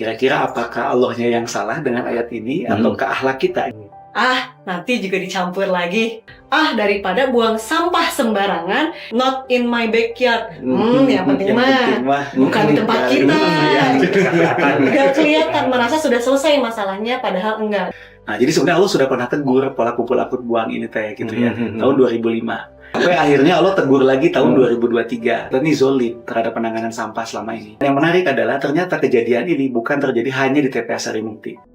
Kira-kira apakah Allahnya yang salah dengan ayat ini ataukah akhlak kita? Nanti juga dicampur lagi. Daripada buang sampah sembarangan, not in my backyard. Yang penting mah bukan di tempat kita. Gak kelihatan, merasa sudah selesai masalahnya, padahal enggak. Nah, jadi sebenarnya Allah sudah pernah tegur pelaku buang ini gitu ya, tahun 2005. Sampai akhirnya Allah tegur lagi tahun 2023. Dan ini zolim terhadap penanganan sampah selama ini. Yang menarik adalah ternyata kejadian ini bukan terjadi hanya di TPA Sarimukti.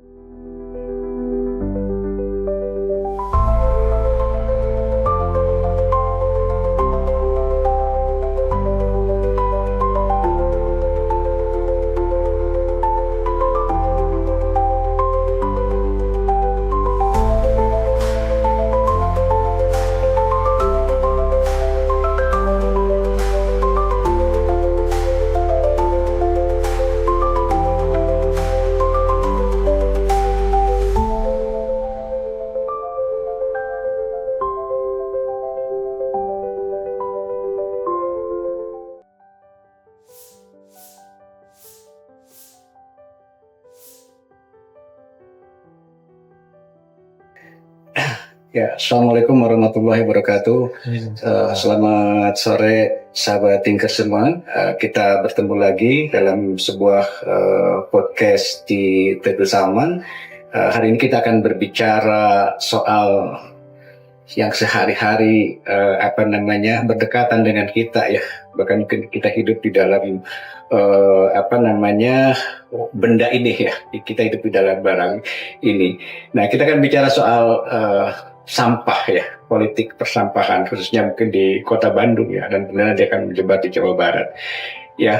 Ya, Assalamualaikum warahmatullahi wabarakatuh. Selamat sore sahabat Tinker semua. Kita bertemu lagi dalam sebuah podcast di Teguh Salman. Hari ini kita akan berbicara soal yang sehari-hari berdekatan dengan kita ya. Bahkan kita hidup di dalam benda ini ya. Kita hidup di dalam barang ini. Nah, kita akan bicara soal sampah ya, politik persampahan khususnya mungkin di kota Bandung ya, dan kemudian dia akan menyebar di Jawa Barat. Ya,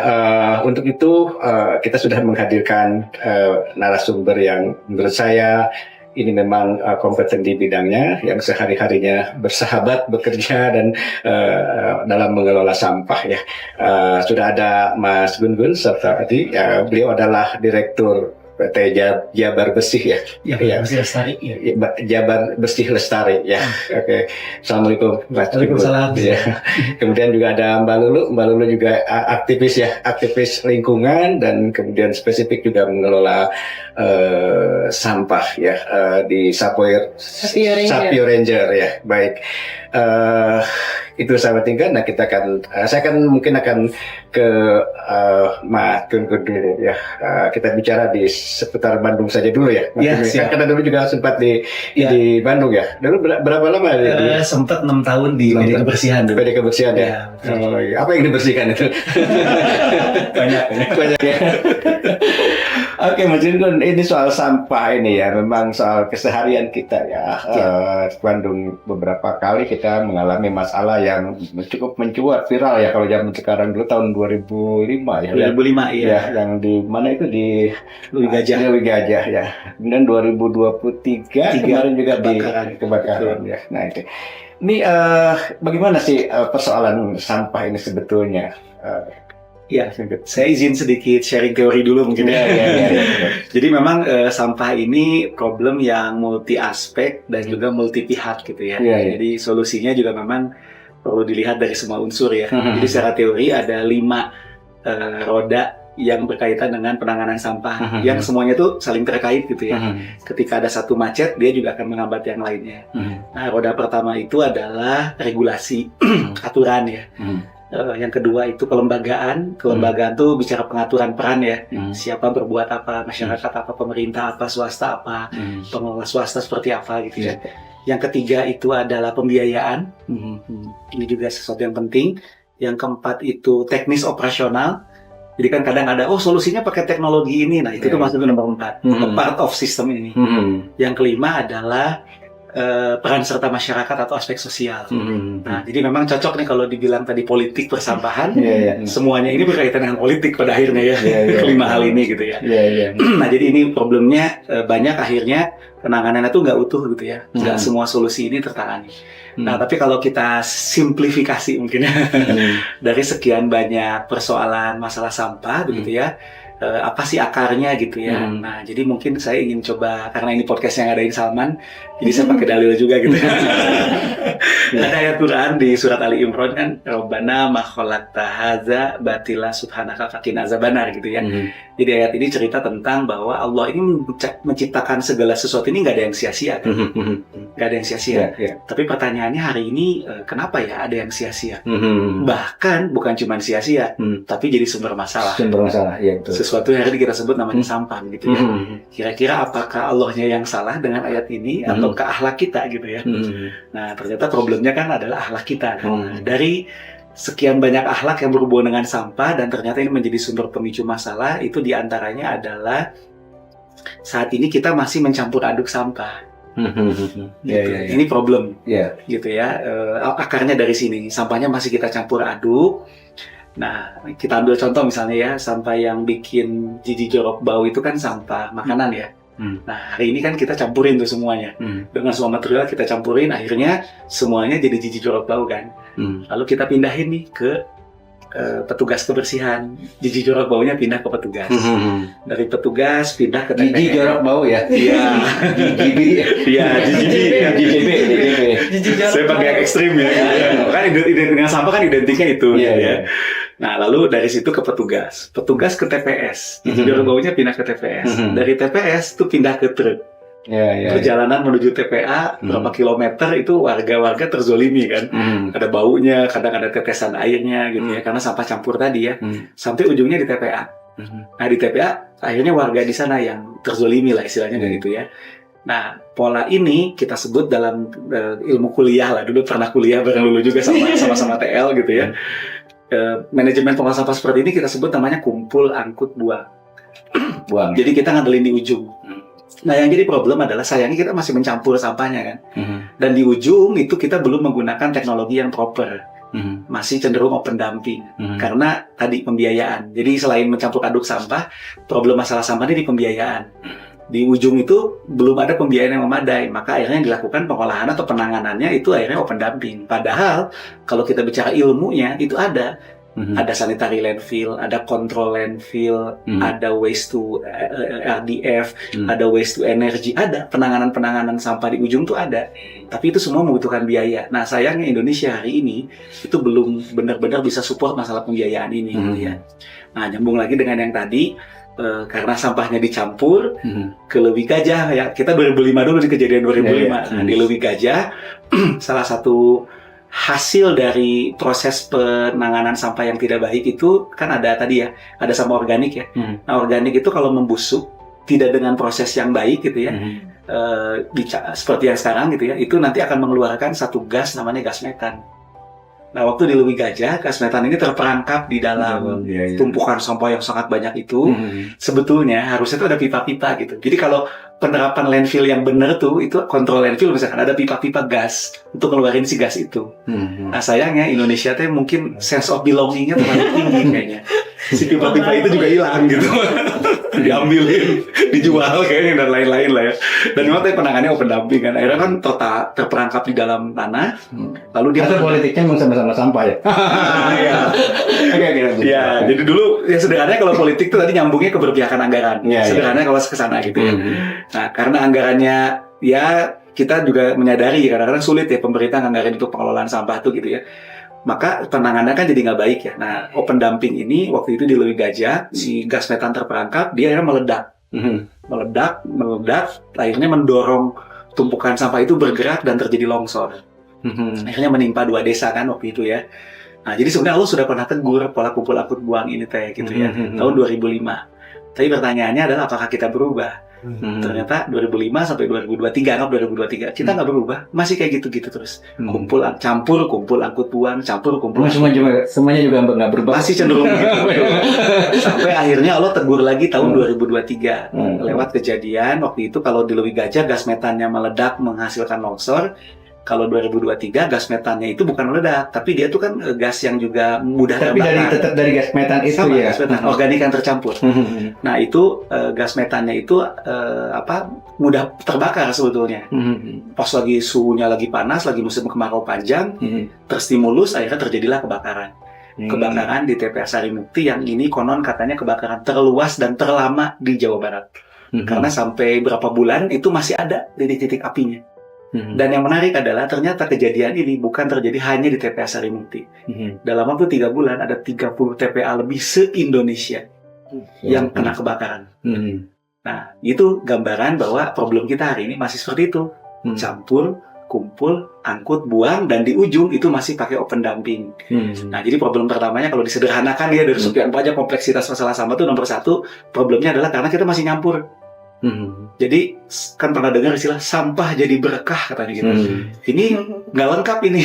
untuk itu kita sudah menghadirkan narasumber yang menurut saya ini memang kompeten di bidangnya, yang sehari-harinya bersahabat, bekerja dan dalam mengelola sampah ya. Sudah ada Mas Gun-Gun serta beliau adalah Direktur PT Jabar Bersih ya. Bersih Lestari. Ya. Jabar Bersih Lestari ya. Oke. Assalamualaikum. Waalaikumsalam. Ya. Kemudian juga ada Mbak Lulu. Mbak Lulu juga aktivis ya, aktivis lingkungan dan kemudian spesifik juga mengelola sampah ya di Sapio Ranger ya. Baik. Itu sahabat tinggal. Nah, saya mungkin akan ke Mas Gun-Gun dulu ya. Kita bicara di seputar Bandung saja dulu ya. Karena dulu juga sempat di Bandung ya. Dulu berapa lama? Sempat 6 tahun di PD Kebersihan. PD Kebersihan ya. Apa yang dibersihkan itu? Banyak ya. Oke, Mas Gun, ini soal sampah ini ya, memang soal keseharian kita ya. Bandung beberapa kali kita mengalami masalah yang cukup mencuat viral ya kalau zaman sekarang. Dulu tahun 2005 ya. 2005 ya. Yang di mana itu di Lewi Gajah ya. Kemudian 2023 kemarin juga di kebakaran ya. Nah itu. Ini bagaimana sih persoalan sampah ini sebetulnya? Ya, saya izin sedikit sharing teori dulu mungkin ya. Jadi memang sampah ini problem yang multi aspek dan juga multi pihak gitu ya. Jadi solusinya juga memang perlu dilihat dari semua unsur ya. Jadi secara teori ada 5 roda yang berkaitan dengan penanganan sampah yang semuanya tuh saling terkait gitu ya. Ketika ada satu macet, dia juga akan menghambat yang lainnya. Nah, roda pertama itu adalah regulasi, aturan ya. Yang kedua itu kelembagaan. Kelembagaan tuh bicara pengaturan peran ya. Siapa berbuat apa, masyarakat apa, pemerintah apa, swasta apa, pengelola swasta seperti apa gitu ya. Yang ketiga itu adalah pembiayaan. Ini juga sesuatu yang penting. Yang keempat itu teknis operasional. Jadi kan kadang ada, solusinya pakai teknologi ini. Nah itu tuh masuk ke nomor 4. Part of system ini. Yang kelima adalah peran serta masyarakat atau aspek sosial. Nah, jadi memang cocok nih kalau dibilang tadi politik persampahan, semuanya ini berkaitan dengan politik pada akhirnya ya. Kelima hal ini gitu ya. Nah, jadi ini problemnya banyak, akhirnya penanganannya tuh nggak utuh gitu ya. Nggak semua solusi ini tertangani. Nah, tapi kalau kita simplifikasi mungkin dari sekian banyak persoalan masalah sampah begitu ya. Apa sih akarnya gitu ya. Nah, jadi mungkin saya ingin coba, karena ini podcast yang ngadain Salman, jadi saya pakai dalil juga gitu. Ada ayat Quran di surat Ali Imran kan, Rabbana ma khalaqta hadza batila subhanaka faqina azabannar gitu ya. Jadi ayat ini cerita tentang bahwa Allah ini menciptakan segala sesuatu ini nggak ada yang sia-sia kan? Nggak ada yang sia-sia. Tapi pertanyaannya hari ini kenapa ya ada yang sia-sia? Bahkan bukan cuma sia-sia, tapi jadi sumber masalah. Sumber masalah, ya betul. Sesuatu yang hari kita sebut namanya sampah gitu ya. Kira-kira apakah Allahnya yang salah dengan ayat ini atau ke akhlak kita gitu ya? Nah ternyata problemnya kan adalah akhlak kita. Dari sekian banyak akhlak yang berhubungan dengan sampah dan ternyata ini menjadi sumber pemicu masalah, itu diantaranya adalah saat ini kita masih mencampur aduk sampah. Gitu. Ini problem, gitu ya. Akarnya dari sini, sampahnya masih kita campur aduk. Nah, kita ambil contoh misalnya ya, sampah yang bikin jijik jorok bau itu kan sampah makanan ya. Nah, hari ini kan kita campurin tuh semuanya. Dengan semua material kita campurin, akhirnya semuanya jadi jijik jorok bau kan. Lalu kita pindahin nih ke petugas kebersihan. Jijik jorok baunya pindah ke petugas. Dari petugas pindah ke TPS. Jijik jorok bau ya? Iya. JJB. Saya pakai yang ekstrim ya. Kan dengan sampah kan identiknya itu. Ya. Nah, lalu dari situ ke petugas ke TPS. Jijik jorok baunya pindah ke TPS. Dari TPS tuh pindah ke truk. Perjalanan menuju TPA berapa kilometer itu warga-warga terzolimi kan. Ada baunya, kadang ada tetesan airnya gitu ya, karena sampah campur tadi ya. Sampai ujungnya di TPA. Nah di TPA akhirnya warga di sana yang terzolimi lah istilahnya gitu ya. Nah pola ini kita sebut dalam ilmu kuliah lah, dulu pernah kuliah bareng Lulu juga sama-sama TL gitu ya. Manajemen pengelola sampah seperti ini kita sebut namanya kumpul angkut buang. Jadi kita ngandelin di ujung. Nah yang jadi problem adalah sayangnya kita masih mencampur sampahnya kan. Dan di ujung itu kita belum menggunakan teknologi yang proper. Masih cenderung open dumping. Karena tadi pembiayaan. Jadi selain mencampur aduk sampah, problem masalah sampah ini di pembiayaan. Di ujung itu belum ada pembiayaan yang memadai. Maka akhirnya yang dilakukan pengolahan atau penanganannya itu akhirnya open dumping. Padahal kalau kita bicara ilmunya itu ada. Ada sanitary landfill, ada control landfill, ada waste to RDF, ada waste to energy, ada penanganan sampah di ujung tuh ada. Tapi itu semua membutuhkan biaya. Nah sayangnya Indonesia hari ini itu belum benar-benar bisa support masalah pembiayaan ini. Gitu ya. Nah nyambung lagi dengan yang tadi, karena sampahnya dicampur ke Leuwi Gajah ya. Kita 2005 dulu di kejadian 2005. Nah, di Leuwi Gajah salah satu hasil dari proses penanganan sampah yang tidak baik itu kan ada tadi ya, ada sampah organik ya. Nah organik itu kalau membusuk tidak dengan proses yang baik gitu ya, seperti yang sekarang gitu ya, itu nanti akan mengeluarkan satu gas namanya gas metan. Nah waktu di Leuwi Gajah, gas metan ini terperangkap di dalam tumpukan sampah yang sangat banyak itu. Sebetulnya harusnya itu ada pipa-pipa gitu. Jadi kalau penerapan landfill yang benar tuh, itu kontrol landfill misalkan ada pipa-pipa gas untuk ngeluarin si gas itu. Nah sayangnya Indonesia tuh mungkin sense of belonging-nya terlalu tinggi kayaknya. Si pipa-pipa itu juga hilang gitu. Diambilin, dijual kayaknya dan lain-lain lah ya. Dan memang tadi penanganannya open dumping kan. Akhirnya kan total terperangkap di dalam tanah. Lalu dia politiknya memang sama-sama sampah ya. Iya. Ya, jadi dulu ya sederhananya kalau politik itu tadi nyambungnya ke berpihakan anggaran. Sederhananya kalau ke sana gitu ya. Nah, karena anggarannya ya kita juga menyadari kadang-kadang sulit ya pemerintah nganggarin untuk pengelolaan sampah tuh gitu ya. Maka penanganannya kan jadi nggak baik ya. Nah, open dumping ini waktu itu di Leuwi Gajah, si gas metan terperangkap, dia akhirnya meledak, akhirnya mendorong tumpukan sampah itu bergerak dan terjadi longsor. Akhirnya menimpa 2 desa kan waktu itu ya. Nah, jadi sebenarnya Allah sudah pernah tegur pola kumpul angkut buang ini teh gitu ya, tahun 2005. Tapi pertanyaannya adalah apakah kita berubah? Ternyata 2005 sampai 2023, anggap 2023 kita nggak berubah, masih kayak gitu-gitu terus. Kumpul angkut buang, semuanya juga nggak berubah, masih cenderung gitu. Sampai akhirnya Allah tegur lagi tahun 2023 lewat kejadian waktu itu kalau di Leuwi Gajah gas metannya meledak menghasilkan longsor. Kalau 2023 gas metannya itu bukan meledak, tapi dia tuh kan gas yang juga mudah terbakar. Tapi tetap dari gas metan itu ya. Gas metan organik yang tercampur. Nah itu gas metannya itu mudah terbakar sebetulnya. Pas lagi suhunya lagi panas, lagi musim kemarau panjang, terstimulus akhirnya terjadilah kebakaran. Kebakaran di TPA Sarimukti yang ini konon katanya kebakaran terluas dan terlama di Jawa Barat. Karena sampai berapa bulan itu masih ada titik-titik apinya. Dan yang menarik adalah ternyata kejadian ini bukan terjadi hanya di TPA Sarimukti. Dalam waktu 3 bulan ada 30 TPA lebih se-Indonesia yang kena kebakaran. Nah, itu gambaran bahwa problem kita hari ini masih seperti itu. Campur, kumpul, angkut, buang, dan di ujung itu masih pakai open dumping. Nah, jadi problem pertamanya kalau disederhanakan ya dari sekian banyak kompleksitas masalah sampah itu nomor satu, problemnya adalah karena kita masih nyampur. Jadi kan pernah dengar istilah sampah jadi berkah katanya gitu. Ini nggak lengkap ini.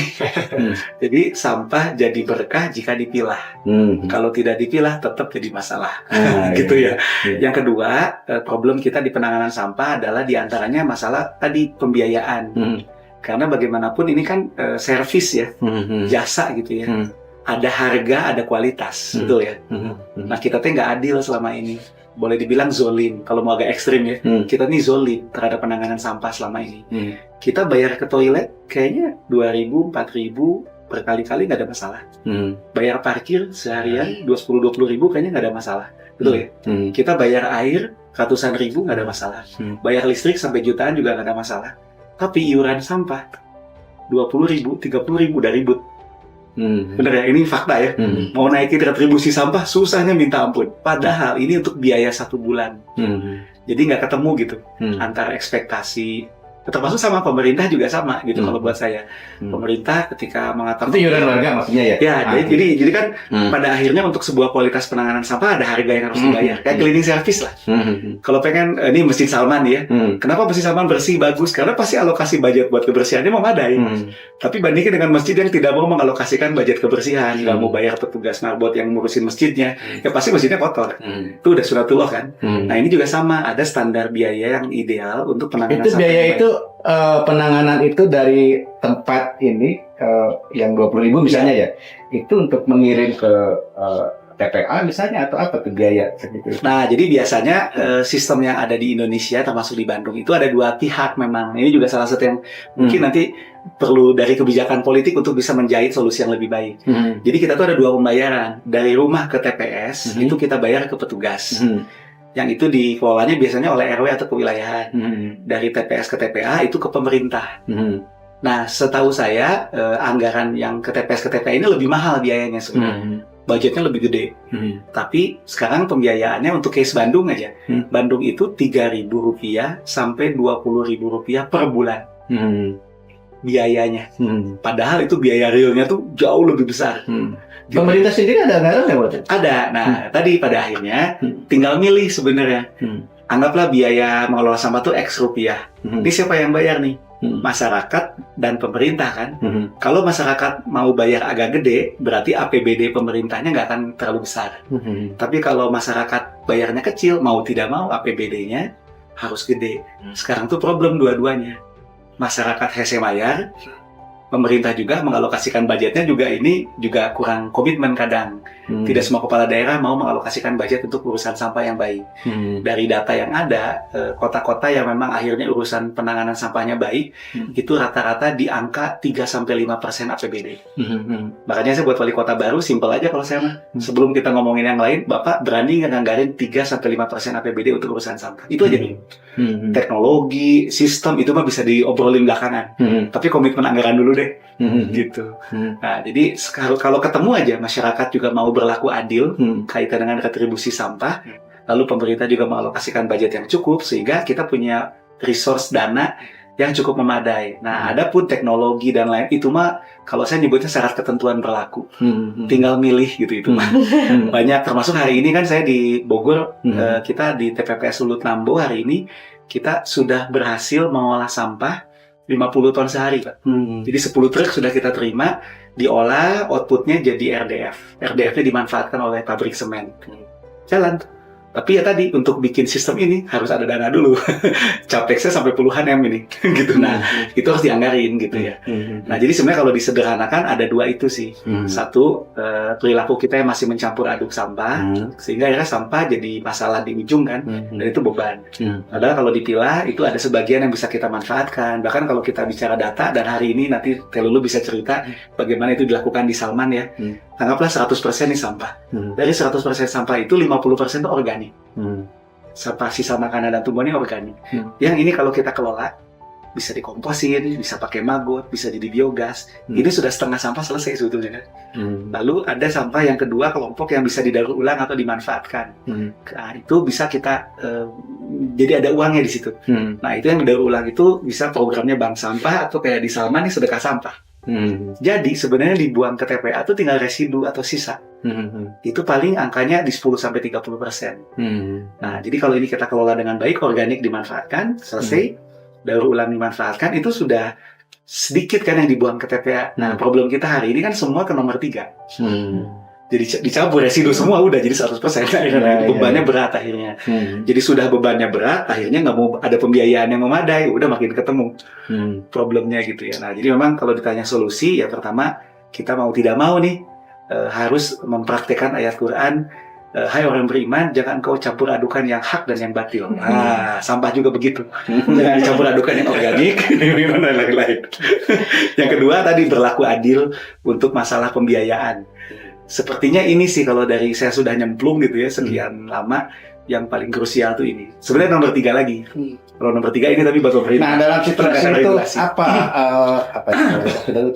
Jadi sampah jadi berkah jika dipilah. Kalau tidak dipilah tetap jadi masalah. Gitu ya. Yang kedua, problem kita di penanganan sampah adalah diantaranya masalah tadi pembiayaan. Karena bagaimanapun ini kan servis ya, jasa gitu ya. Ada harga, ada kualitas, betul ya. Nah kita tuh nggak adil selama ini. Boleh dibilang zolim, kalau mau agak ekstrim ya. Kita nih zolim terhadap penanganan sampah selama ini. Kita bayar ke toilet kayaknya 2.000, 4.000 berkali-kali nggak ada masalah. Bayar parkir seharian 20-20 ribu kayaknya nggak ada masalah, betul ya. Kita bayar air ratusan ribu nggak ada masalah. Bayar listrik sampai jutaan juga nggak ada masalah. Tapi iuran sampah 20.000, 30.000 udah ribut. Bener ya, ini fakta ya. Mau naikin retribusi sampah susahnya minta ampun. Padahal ini untuk biaya 1 bulan. Jadi nggak ketemu gitu antara ekspektasi. Termasuk sama pemerintah juga sama gitu kalau buat saya. Pemerintah ketika mengatakan itu iuran warga maksudnya ya? Ya, jadi kan pada akhirnya untuk sebuah kualitas penanganan sampah ada harga yang harus dibayar. Kayak cleaning service lah. Kalau pengen, ini Masjid Salman ya. Kenapa Masjid Salman bersih, bagus? Karena pasti alokasi budget buat kebersihannya memadai. Tapi bandingkan dengan masjid yang tidak mau mengalokasikan budget kebersihan, nggak mau bayar petugas marbot yang ngurusin masjidnya, ya pasti masjidnya kotor. Itu udah sunatullah kan. Nah ini juga sama, ada standar biaya yang ideal untuk penanganan itu sampah. Biaya itu penanganan itu dari tempat ini yang 20.000 misalnya ya, itu untuk mengirim ke TPA misalnya atau apa tuh biaya segitu? Nah, jadi biasanya sistem yang ada di Indonesia termasuk di Bandung itu ada 2 pihak memang. Ini juga salah satu yang mungkin nanti perlu dari kebijakan politik untuk bisa menjahit solusi yang lebih baik. Jadi kita tuh ada 2 pembayaran. Dari rumah ke TPS itu kita bayar ke petugas. Yang itu dikelolanya biasanya oleh RW atau kewilayahan. Dari TPS ke TPA itu ke pemerintah. Nah, setahu saya anggaran yang ke TPS ke TPA ini lebih mahal biayanya sebenarnya. Budgetnya lebih gede. Tapi sekarang pembiayaannya untuk case Bandung aja. Bandung itu Rp3.000 sampai Rp20.000 per bulan. Biayanya. Padahal itu biaya realnya tuh jauh lebih besar. Pemerintah sendiri ada anggaran nggak buat itu? Ada. Nah, tadi pada akhirnya tinggal milih sebenarnya. Anggaplah biaya mengelola sampah tuh X rupiah. Ini siapa yang bayar nih? Masyarakat dan pemerintah kan. Kalau masyarakat mau bayar agak gede, berarti APBD pemerintahnya nggak akan terlalu besar. Tapi kalau masyarakat bayarnya kecil, mau tidak mau APBD-nya harus gede. Sekarang tuh problem dua-duanya. Masyarakat hese bayar, pemerintah juga mengalokasikan budgetnya juga ini juga kurang komitmen kadang. Tidak semua kepala daerah mau mengalokasikan budget untuk urusan sampah yang baik. Dari data yang ada, kota-kota yang memang akhirnya urusan penanganan sampahnya baik, itu rata-rata di angka 3-5% APBD. Makanya saya buat wali kota baru, simpel aja kalau saya mah. Sebelum kita ngomongin yang lain, Bapak berani nganggarin 3-5% APBD untuk urusan sampah. Itu aja nih. Teknologi, sistem, itu mah bisa diobrolin belakangan. Tapi komitmen anggaran dulu deh. Gitu. Nah, jadi kalau ketemu aja masyarakat juga mau berlaku adil kaitan dengan retribusi sampah, lalu pemerintah juga mengalokasikan budget yang cukup sehingga kita punya resource dana yang cukup memadai. Nah, ada pun teknologi dan lain itu mah kalau saya nyebutnya syarat ketentuan berlaku. Tinggal milih gitu itu mah. Banyak termasuk hari ini kan saya di Bogor, kita di TPPS Sulut Nambo hari ini kita sudah berhasil mengolah sampah 50 ton sehari, Pak. Jadi 10 truk sudah kita terima, diolah, outputnya jadi RDF. RDF-nya dimanfaatkan oleh pabrik semen. Jalan. Tapi ya tadi, untuk bikin sistem ini harus ada dana dulu. Capexnya sampai puluhan M ini. Gitu. Nah, itu harus dianggarin gitu ya. Nah, jadi sebenarnya kalau disederhanakan ada 2 itu sih. Satu, perilaku kita yang masih mencampur aduk sampah, sehingga akhirnya sampah jadi masalah di ujung kan, dan itu beban. Padahal kalau dipilah, itu ada sebagian yang bisa kita manfaatkan. Bahkan kalau kita bicara data, dan hari ini nanti Telulu bisa cerita bagaimana itu dilakukan di Salman ya. Anggaplah 100% nih sampah. Dari 100% sampah itu 50% itu organik. Sampah sisa makanan dan tumbuhan ini organik. Yang ini kalau kita kelola, bisa dikomposin, bisa pakai maggot, bisa jadi biogas. Ini sudah setengah sampah selesai sebetulnya. Lalu ada sampah yang kedua, kelompok yang bisa didaur ulang atau dimanfaatkan. Nah, itu bisa kita jadi ada uangnya di situ. Nah, itu yang didaur ulang itu bisa programnya bank sampah atau kayak di Salman nih sedekah sampah. Jadi sebenarnya dibuang ke TPA itu tinggal residu atau sisa. Itu paling angkanya di 10-30%. Nah, jadi kalau ini kita kelola dengan baik, organik dimanfaatkan, selesai, daur ulang dimanfaatkan, itu sudah sedikit kan yang dibuang ke TPA. Nah, problem kita hari ini kan semua ke nomor 3. Jadi dicampur residu semua udah jadi 100%. Akhirnya bebannya berat akhirnya. Jadi sudah bebannya berat, akhirnya nggak mau ada pembiayaan yang memadai, udah makin ketemu problemnya gitu ya. Nah, jadi memang kalau ditanya solusi, ya pertama kita mau tidak mau nih harus mempraktekkan ayat Quran. Hai orang beriman, jangan kau campur adukan yang hak dan yang batil. Sampah juga begitu. Jangan dicampur adukan yang organik dan lain-lain. Yang kedua tadi berlaku adil untuk masalah pembiayaan. Sepertinya ini sih kalau dari saya sudah nyemplung gitu ya sekian lama, yang paling krusial tuh ini. Sebenarnya nomor 3 lagi. Kalau nomor 3 ini tapi buat pemerintah. Nah, dalam situasi itu apa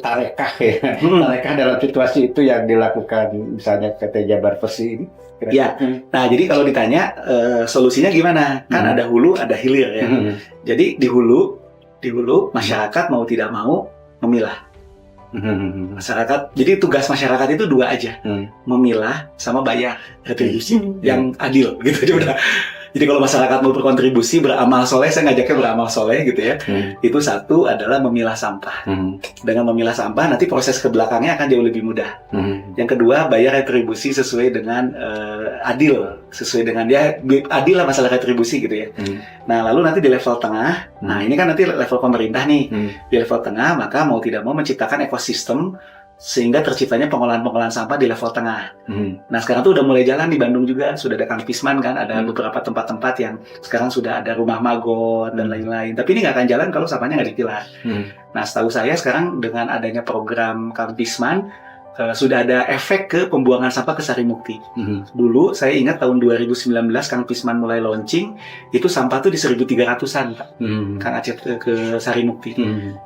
tarekah ya? Tarekah dalam situasi itu yang dilakukan misalnya PT Jabar Persi ini? Ya, nah jadi kalau ditanya solusinya gimana? Kan ada hulu, ada hilir ya. Jadi di hulu masyarakat mau tidak mau memilah. Masyarakat, jadi tugas masyarakat itu 2 aja, memilah sama bayar retribusi yang adil gitu udah. Jadi kalau masyarakat mau berkontribusi, beramal soleh, saya ngajaknya beramal soleh gitu ya. Itu satu adalah memilah sampah. Dengan memilah sampah nanti proses ke belakangnya akan jauh lebih mudah. Yang kedua, bayar retribusi sesuai dengan adil, sesuai dengan dia adil lah masalah retribusi gitu ya. Nah, lalu nanti di level tengah, nah ini kan nanti level pemerintah nih. Di level tengah, maka mau tidak mau menciptakan ekosistem sehingga terciptanya pengolahan sampah di level tengah. Nah, sekarang tuh udah mulai jalan di Bandung juga, sudah ada Kampisman kan, ada beberapa tempat-tempat yang sekarang sudah ada rumah maggot dan lain-lain. Tapi ini nggak akan jalan kalau sampahnya nggak dipilah. Nah, setahu saya sekarang dengan adanya program Kampisman, sudah ada efek ke pembuangan sampah ke Sarimukti. Dulu saya ingat tahun 2019 Kang Pisman mulai launching, itu sampah tuh di 1.300-an Pak. Kang Acep ke Sarimukti.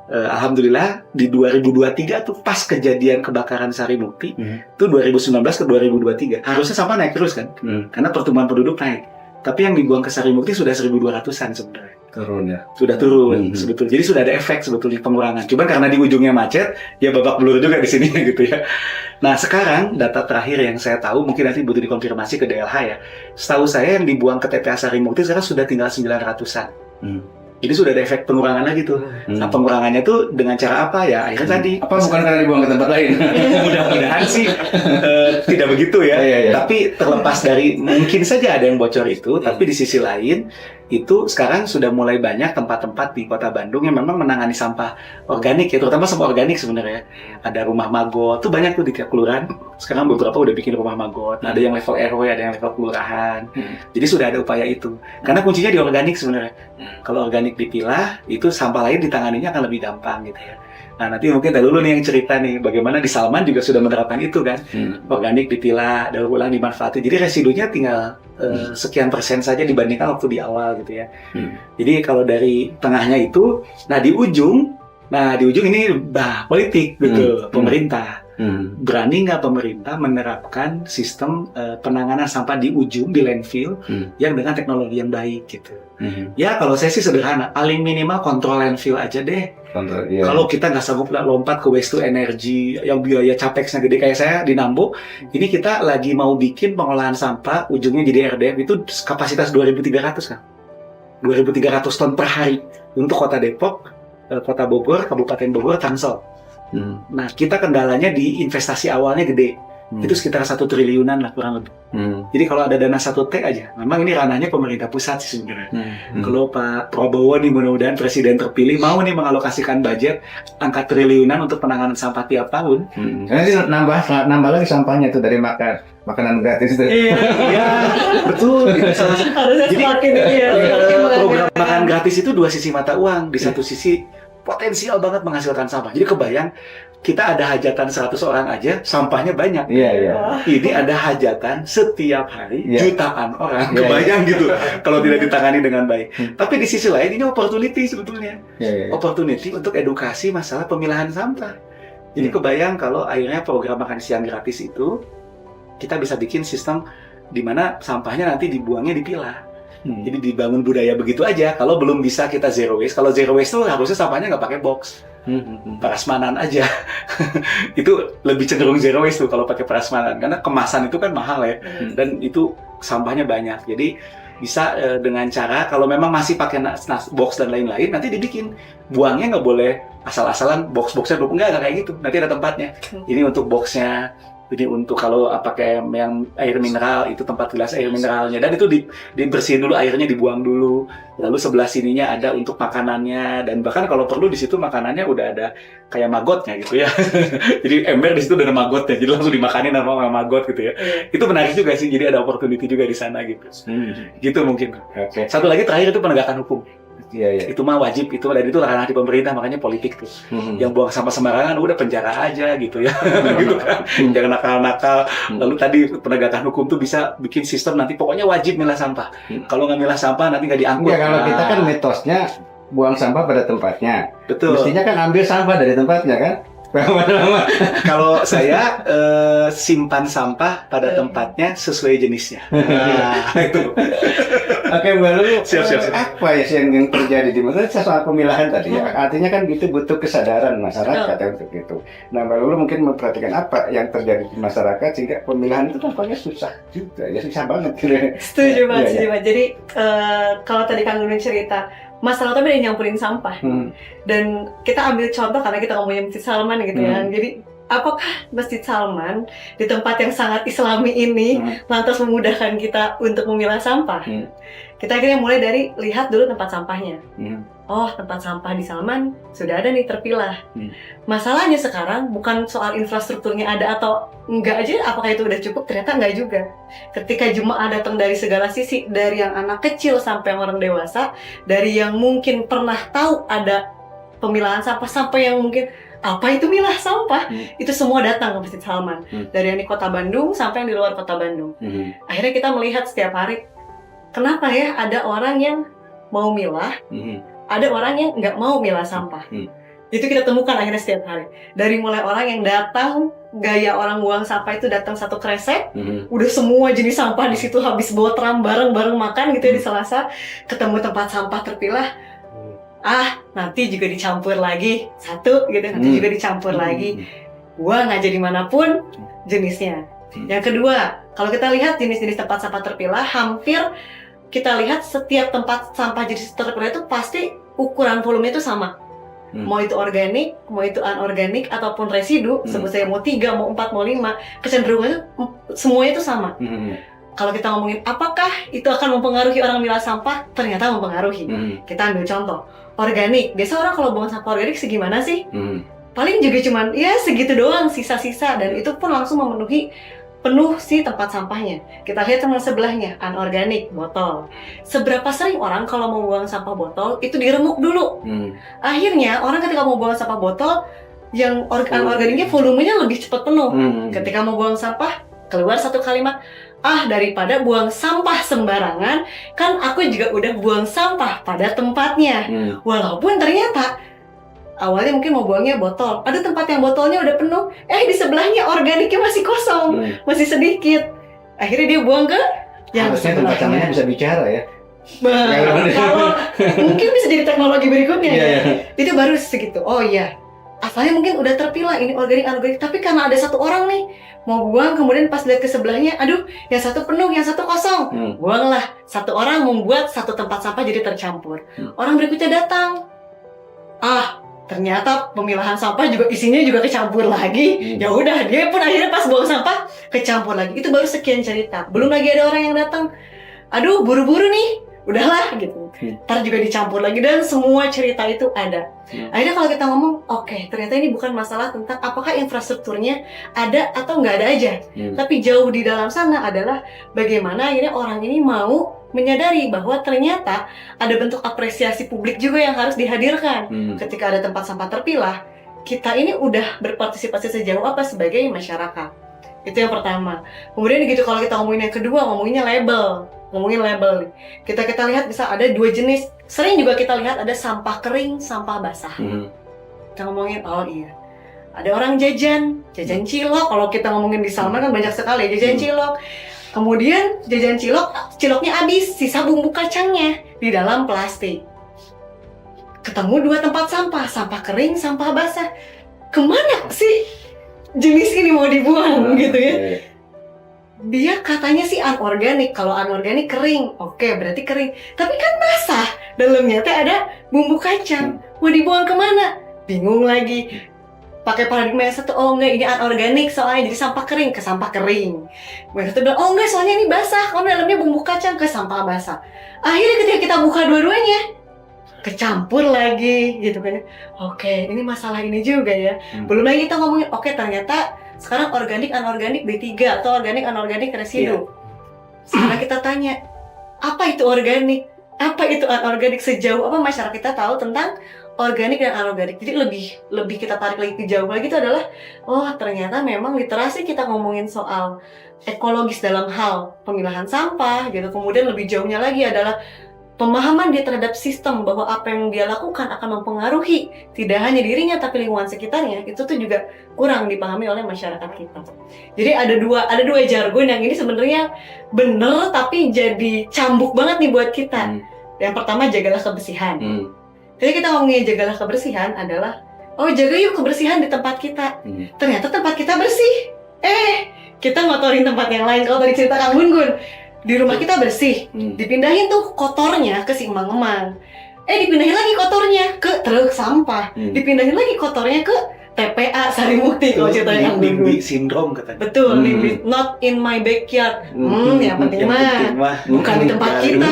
Alhamdulillah di 2023 tuh pas kejadian kebakaran Sarimukti, itu 2019 ke 2023. Harusnya sampah naik terus kan? Karena pertumbuhan penduduk naik. Tapi yang dibuang ke Sarimukti sudah 1.200-an sebenarnya. Turun ya? Sudah turun, sebetulnya. Jadi sudah ada efek sebetulnya pengurangan. Cuman karena di ujungnya macet, ya babak belur juga di sini gitu ya. Nah, sekarang data terakhir yang saya tahu, mungkin nanti butuh dikonfirmasi ke DLH ya. Setahu saya yang dibuang ke TPA Sarimukti sekarang sudah tinggal 900-an. Jadi sudah ada efek pengurangan lagi tuh. Nah, pengurangannya tuh dengan cara apa ya? Akhirnya tadi. Apa bukan karena dibuang ke tempat lain? Mudah-mudahan sih tidak begitu ya. Tapi terlepas dari mungkin saja ada yang bocor itu, tapi di sisi lain itu sekarang sudah mulai banyak tempat-tempat di Kota Bandung yang memang menangani sampah organik ya, terutama sampah organik sebenarnya. Ada rumah maggot, tuh banyak tuh di tiap kelurahan. Sekarang beberapa udah bikin rumah maggot. Ada yang level RW, ada yang level kelurahan. Jadi sudah ada upaya itu. Karena kuncinya di organik sebenarnya. Kalau organik dipilah, itu sampah lain ditanganinya akan lebih gampang gitu ya. Nah, nanti mungkin dulu nih yang cerita nih, bagaimana di Salman juga sudah menerapkan itu kan. Organik dipilah, daur ulang dimanfaatkan. Jadi residunya tinggal sekian persen saja dibandingkan waktu di awal gitu ya. Jadi kalau dari tengahnya itu, nah di ujung ini politik gitu, pemerintah. Berani nggak pemerintah menerapkan sistem penanganan sampah di ujung, di landfill, yang dengan teknologi yang baik gitu. Ya kalau saya sih sederhana, paling minimal kontrol landfill aja deh. Kalau kita nggak sanggup lompat ke waste to energy yang biaya capexnya gede kayak saya di Nambo, ini kita lagi mau bikin pengolahan sampah ujungnya jadi RDF itu kapasitas 2.300 kan, 2.300 ton per hari untuk Kota Depok, Kota Bogor, Kabupaten Bogor, Tangsel. Nah, kita kendalanya di investasi awalnya gede. Itu sekitar 1 triliunan lah kurang lebih. Jadi kalau ada dana 1 T aja, memang ini ranahnya pemerintah pusat sih sebenarnya. Kalau Pak Prabowo nih mudah-mudahan presiden terpilih mau nih mengalokasikan budget angka triliunan untuk penanganan sampah tiap tahun. Nanti nambah lagi sampahnya tuh dari makanan gratis itu. Iya, betul. Jadi program makan gratis itu 2 sisi mata uang. Di satu sisi potensial banget menghasilkan sampah. Jadi kebayang kita ada hajatan 100 orang aja, sampahnya banyak. Ini ada hajatan setiap hari jutaan orang. Kebayang gitu kalau tidak ditangani dengan baik. Tapi di sisi lain ini opportunity sebetulnya. Opportunity untuk edukasi masalah pemilahan sampah. Jadi kebayang kalau akhirnya program makan siang gratis itu kita bisa bikin sistem di mana sampahnya nanti dibuangnya dipilah. Jadi dibangun budaya begitu aja. Kalau belum bisa kita zero waste. Kalau zero waste tuh harusnya sampahnya nggak pakai box, prasmanan aja. Itu lebih cenderung zero waste tuh kalau pakai prasmanan, karena kemasan itu kan mahal ya, dan itu sampahnya banyak. Jadi bisa dengan cara kalau memang masih pakai box dan lain-lain, nanti dibikin buangnya nggak boleh asal-asalan box-boxnya enggak kayak gitu. Nanti ada tempatnya. Ini untuk boxnya. Ini untuk kalau pakai yang air mineral, itu tempat gelas air mineralnya, dan itu dibersihin dulu, airnya dibuang dulu. Lalu sebelah sininya ada untuk makanannya, dan bahkan kalau perlu di situ makanannya udah ada kayak magotnya gitu ya. Jadi ember di situ udah ada magotnya, jadi langsung dimakanin sama magot gitu ya. Itu menarik juga sih, jadi ada opportunity juga di sana gitu. Gitu mungkin. Satu lagi terakhir itu penegakan hukum. Itu mah wajib, itu dan itu ranah di pemerintah, makanya politik tuh. Yang buang sampah sembarangan udah penjara aja gitu ya. Gitu kan. Jangan nakal-nakal. Lalu tadi penegakan hukum tuh bisa bikin sistem nanti pokoknya wajib milah sampah. Kalau nggak milah sampah nanti nggak diangkut. Kalau kita kan mitosnya buang sampah pada tempatnya. Betul. Mestinya kan ambil sampah dari tempatnya kan. Kalau saya simpan sampah pada tempatnya sesuai jenisnya. Itu. Oke, baru siap. apa ya sih yang terjadi di masyarakat soal pemilahan tadi ya? Artinya kan itu butuh kesadaran masyarakat ya untuk itu. Nah, baru mungkin memperhatikan apa yang terjadi di masyarakat sehingga pemilahan itu tampaknya susah juga, ya susah banget. Setuju banget. Jadi kalau tadi Kang Gunun cerita, masalah utamanya dari nyampurin sampah. Dan kita ambil contoh karena kita ngomongin Masjid Salman gitu ya. Jadi apakah Masjid Salman di tempat yang sangat islami ini lantas memudahkan kita untuk memilah sampah? Kita akhirnya mulai dari lihat dulu tempat sampahnya. Oh, tempat sampah di Salman sudah ada nih terpilah. Masalahnya sekarang bukan soal infrastrukturnya ada atau enggak aja, apakah itu udah cukup? Ternyata enggak juga. Ketika jemaah datang dari segala sisi, dari yang anak kecil sampai yang orang dewasa, dari yang mungkin pernah tahu ada pemilahan sampah sampai yang mungkin apa itu milah sampah, itu semua datang ke Masjid Salman. Dari yang di kota Bandung sampai yang di luar kota Bandung. Akhirnya kita melihat setiap hari, kenapa ya ada orang yang mau milah, ada orang yang nggak mau milah sampah. Itu kita temukan akhirnya setiap hari. Dari mulai orang yang datang, gaya orang buang sampah itu datang satu kresek, udah semua jenis sampah di situ, habis bawa tram bareng-bareng makan gitu ya di Selasa, ketemu tempat sampah terpilah, nanti juga dicampur lagi satu gitu, nanti juga dicampur lagi, buang aja dimanapun jenisnya. Yang kedua, kalau kita lihat jenis-jenis tempat sampah terpilah, hampir kita lihat setiap tempat sampah jenis terpilah itu pasti ukuran volume itu sama. Mau itu organik, mau itu anorganik, ataupun residu, sebut saya mau 3, mau 4, mau 5, kecenderungannya semuanya itu sama. Kalau kita ngomongin apakah itu akan mempengaruhi orang milah sampah, ternyata mempengaruhi. Kita ambil contoh, organik. Biasa orang kalau buang sampah organik segimana sih? Paling juga cuman ya segitu doang, sisa-sisa, dan itu pun langsung memenuhi penuh sih tempat sampahnya. Kita lihat sama sebelahnya, anorganik, botol. Seberapa sering orang kalau mau buang sampah botol, itu diremuk dulu. Akhirnya, orang ketika mau buang sampah botol, yang anorganiknya volumenya lebih cepat penuh. Ketika mau buang sampah, keluar satu kalimat, daripada buang sampah sembarangan, kan aku juga udah buang sampah pada tempatnya. Walaupun ternyata, awalnya mungkin mau buangnya botol, ada tempat yang botolnya udah penuh, di sebelahnya organiknya masih kosong, masih sedikit. Akhirnya dia buang ke yang harusnya tempat sampahnya bisa bicara ya. Kalau mungkin bisa jadi teknologi berikutnya itu baru segitu. Oh iya, asalnya mungkin udah terpilah ini organik, tapi karena ada satu orang nih mau buang, kemudian pas lihat ke sebelahnya, aduh yang satu penuh, yang satu kosong, buanglah. Satu orang membuat satu tempat sampah jadi tercampur. Orang berikutnya datang, ternyata pemilahan sampah juga isinya juga kecampur lagi. Ya udah, dia pun akhirnya pas buang sampah kecampur lagi. Itu baru sekian cerita. Belum lagi ada orang yang datang, aduh buru-buru nih, udahlah gitu. Ntar juga dicampur lagi dan semua cerita itu ada. Akhirnya kalau kita ngomong, oke, ternyata ini bukan masalah tentang apakah infrastrukturnya ada atau nggak ada aja. Tapi jauh di dalam sana adalah bagaimana akhirnya orang ini mau menyadari bahwa ternyata ada bentuk apresiasi publik juga yang harus dihadirkan. Ketika ada tempat sampah terpilah, kita ini udah berpartisipasi sejauh apa sebagai masyarakat. Itu yang pertama. Kemudian gitu kalau kita ngomongin yang kedua, ngomonginnya label. Ngomongin label nih. Kita lihat bisa ada 2 jenis. Sering juga kita lihat ada sampah kering, sampah basah. Kita ngomongin, oh iya. Ada orang jajan cilok. Kalau kita ngomongin di Salman kan banyak sekali jajan cilok. Kemudian jajan ciloknya habis, sisa bumbu kacangnya di dalam plastik. Ketemu 2 tempat sampah kering, sampah basah. Kemana sih jenis ini mau dibuang gitu ya? Dia katanya sih anorganik. Kalau anorganik kering, oke, berarti kering. Tapi kan basah, dalamnya teh ada bumbu kacang. Mau dibuang kemana? Bingung lagi. Pakai paradigma yang satu, oh enggak, ini anorganik soalnya jadi sampah kering, ke sampah kering. Yang satu bilang, oh enggak, soalnya ini basah, karena dalamnya bumbu kacang, ke sampah basah. Akhirnya ketika kita buka dua-duanya, kecampur lagi gitu kan. Oke, ini masalah ini juga ya. Belum lagi kita ngomongin, oke, ternyata sekarang organik anorganik B3 atau organik anorganik residu. Sekarang kita tanya, apa itu organik? Apa itu anorganik? Sejauh apa masyarakat kita tahu tentang organik dan anorganik? Jadi lebih kita tarik lagi ke jauh lagi itu adalah, oh ternyata memang literasi kita ngomongin soal ekologis dalam hal pemilahan sampah gitu. Kemudian lebih jauhnya lagi adalah pemahaman dia terhadap sistem bahwa apa yang dia lakukan akan mempengaruhi tidak hanya dirinya tapi lingkungan sekitarnya, itu tuh juga kurang dipahami oleh masyarakat kita. Jadi ada dua jargon yang ini sebenarnya bener tapi jadi cambuk banget nih buat kita. Yang pertama, jagalah kebersihan. Jadi kita ngomongin jagalah kebersihan adalah, oh jaga yuk kebersihan di tempat kita. Ternyata tempat kita bersih. Kita ngotorin tempat yang lain. Kalau tadi cerita Kang Gun, di rumah kita bersih, dipindahin tuh kotornya ke si emang-emang. Dipindahin lagi kotornya ke truk sampah, dipindahin lagi kotornya ke TPA Sarimukti kalau ceritanya Kang Gun. NIMBY syndrome katanya. Betul, NIMBY, not in my backyard. Yang penting mah bukan di tempat kita.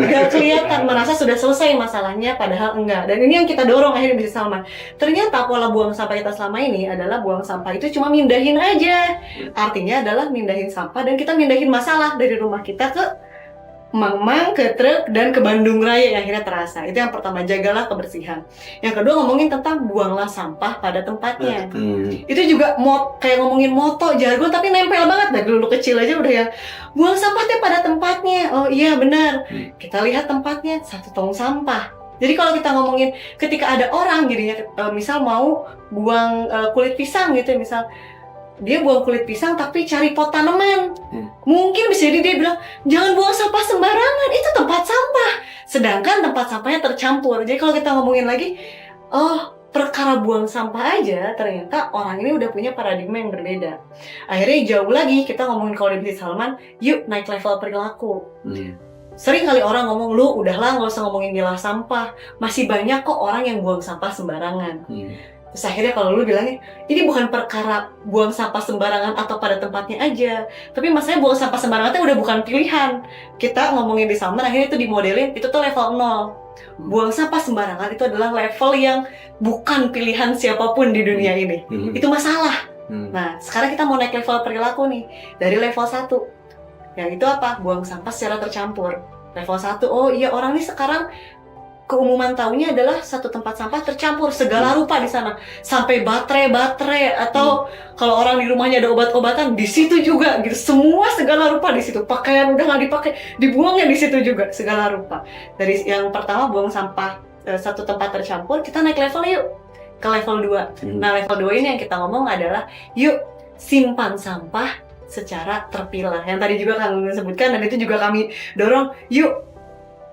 Gak kelihatan, merasa sudah selesai masalahnya, padahal enggak. Dan ini yang kita dorong akhirnya di Salman. Ternyata pola buang sampah kita selama ini adalah buang sampah itu cuma mindahin aja. Artinya adalah mindahin sampah dan kita mindahin masalah dari rumah kita ke Mang-mang, ke truk, dan ke Bandung Raya yang akhirnya terasa. Itu yang pertama, jagalah kebersihan. Yang kedua, ngomongin tentang buanglah sampah pada tempatnya. Itu juga kayak ngomongin moto, jargon, tapi nempel banget. Dari dulu kecil aja udah yang buang sampahnya pada tempatnya. Oh iya benar. Kita lihat tempatnya, 1 tong sampah. Jadi kalau kita ngomongin ketika ada orang jadinya misal mau buang kulit pisang gitu, misal dia buang kulit pisang tapi cari pot tanaman. Mungkin bisa jadi dia bilang, jangan buang sampah sembarangan, itu tempat sampah. Sedangkan tempat sampahnya tercampur. Jadi kalau kita ngomongin lagi, oh perkara buang sampah aja, ternyata orang ini udah punya paradigma yang berbeda. Akhirnya jauh lagi kita ngomongin kalau di Salman, yuk naik level perilaku. Sering kali orang ngomong, lu udahlah nggak usah ngomongin milah sampah. Masih banyak kok orang yang buang sampah sembarangan. Terus akhirnya kalau lu bilangnya, ini bukan perkara buang sampah sembarangan atau pada tempatnya aja. Tapi masalahnya buang sampah sembarangan itu udah bukan pilihan. Kita ngomongin di Salman, akhirnya itu dimodelin, itu tuh level 0. Buang sampah sembarangan itu adalah level yang bukan pilihan siapapun di dunia ini. Itu masalah. Nah, sekarang kita mau naik level perilaku nih. Dari level 1. Yang itu apa? Buang sampah secara tercampur. Level 1, oh iya orang ini sekarang keumuman taunya adalah satu tempat sampah tercampur segala rupa di sana, sampai baterai atau kalau orang di rumahnya ada obat-obatan di situ juga gitu, semua segala rupa di situ, pakaian udah nggak dipakai dibuangnya di situ juga segala rupa. Dari yang pertama buang sampah satu tempat tercampur, kita naik level yuk ke level 2. Nah level 2 ini yang kita ngomong adalah yuk simpan sampah secara terpilah, yang tadi juga kami sebutkan dan itu juga kami dorong, yuk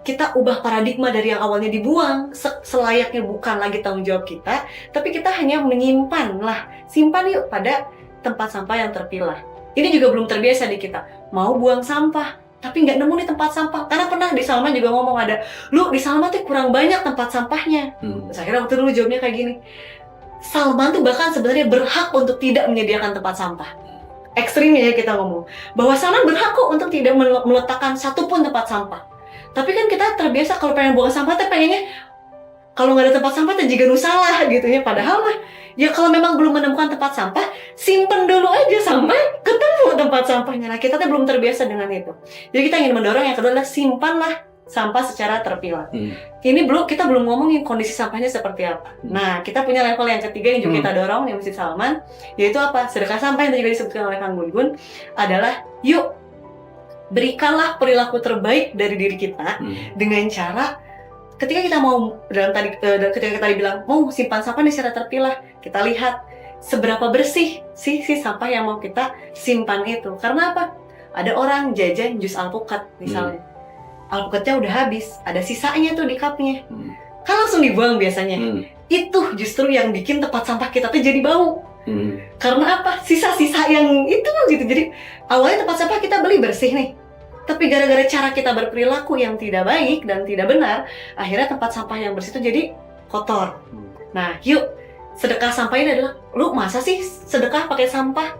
kita ubah paradigma dari yang awalnya dibuang, selayaknya bukan lagi tanggung jawab kita, tapi kita hanya menyimpan lah, simpan yuk pada tempat sampah yang terpilah. Ini juga belum terbiasa di kita, mau buang sampah, tapi nggak nemu nih tempat sampah. Karena pernah di Salman juga ngomong ada, lu di Salman tuh kurang banyak tempat sampahnya. Terus akhirnya waktu dulu jawabnya kayak gini, Salman tuh bahkan sebenarnya berhak untuk tidak menyediakan tempat sampah. Ekstrimnya ya kita ngomong, bahwa Salman berhak kok untuk tidak meletakkan satupun tempat sampah. Tapi kan kita terbiasa kalau pengen buang sampah tuh pengennya kalau nggak ada tempat sampah tuh juga nusalah gitu ya. Padahal mah ya kalau memang belum menemukan tempat sampah, simpen dulu aja sampai ketemu tempat sampahnya. Nah kita tuh belum terbiasa dengan itu. Jadi kita ingin mendorong yang kedua adalah simpanlah sampah secara terpilah. Ini kita belum ngomongin kondisi sampahnya seperti apa. Nah kita punya level yang ketiga yang juga kita dorong di Masjid Salman, yaitu apa? Sedekah sampah yang juga disebutkan oleh Kang Gun-Gun adalah yuk berikanlah perilaku terbaik dari diri kita dengan cara ketika kita mau ketika kita bilang mau simpan sampah secara terpilah, kita lihat seberapa bersih si sampah yang mau kita simpan itu. Karena apa? Ada orang jajan jus alpukat misalnya, alpukatnya udah habis, ada sisanya tuh di cupnya, kan langsung dibuang biasanya. Itu justru yang bikin tempat sampah kita tuh jadi bau. Karena apa? Sisa-sisa yang itu gitu. Jadi awalnya tempat sampah kita beli bersih nih, tapi gara-gara cara kita berperilaku yang tidak baik dan tidak benar, akhirnya tempat sampah yang bersih itu jadi kotor. Nah, yuk sedekah sampah ini adalah, lu masa sih sedekah pakai sampah?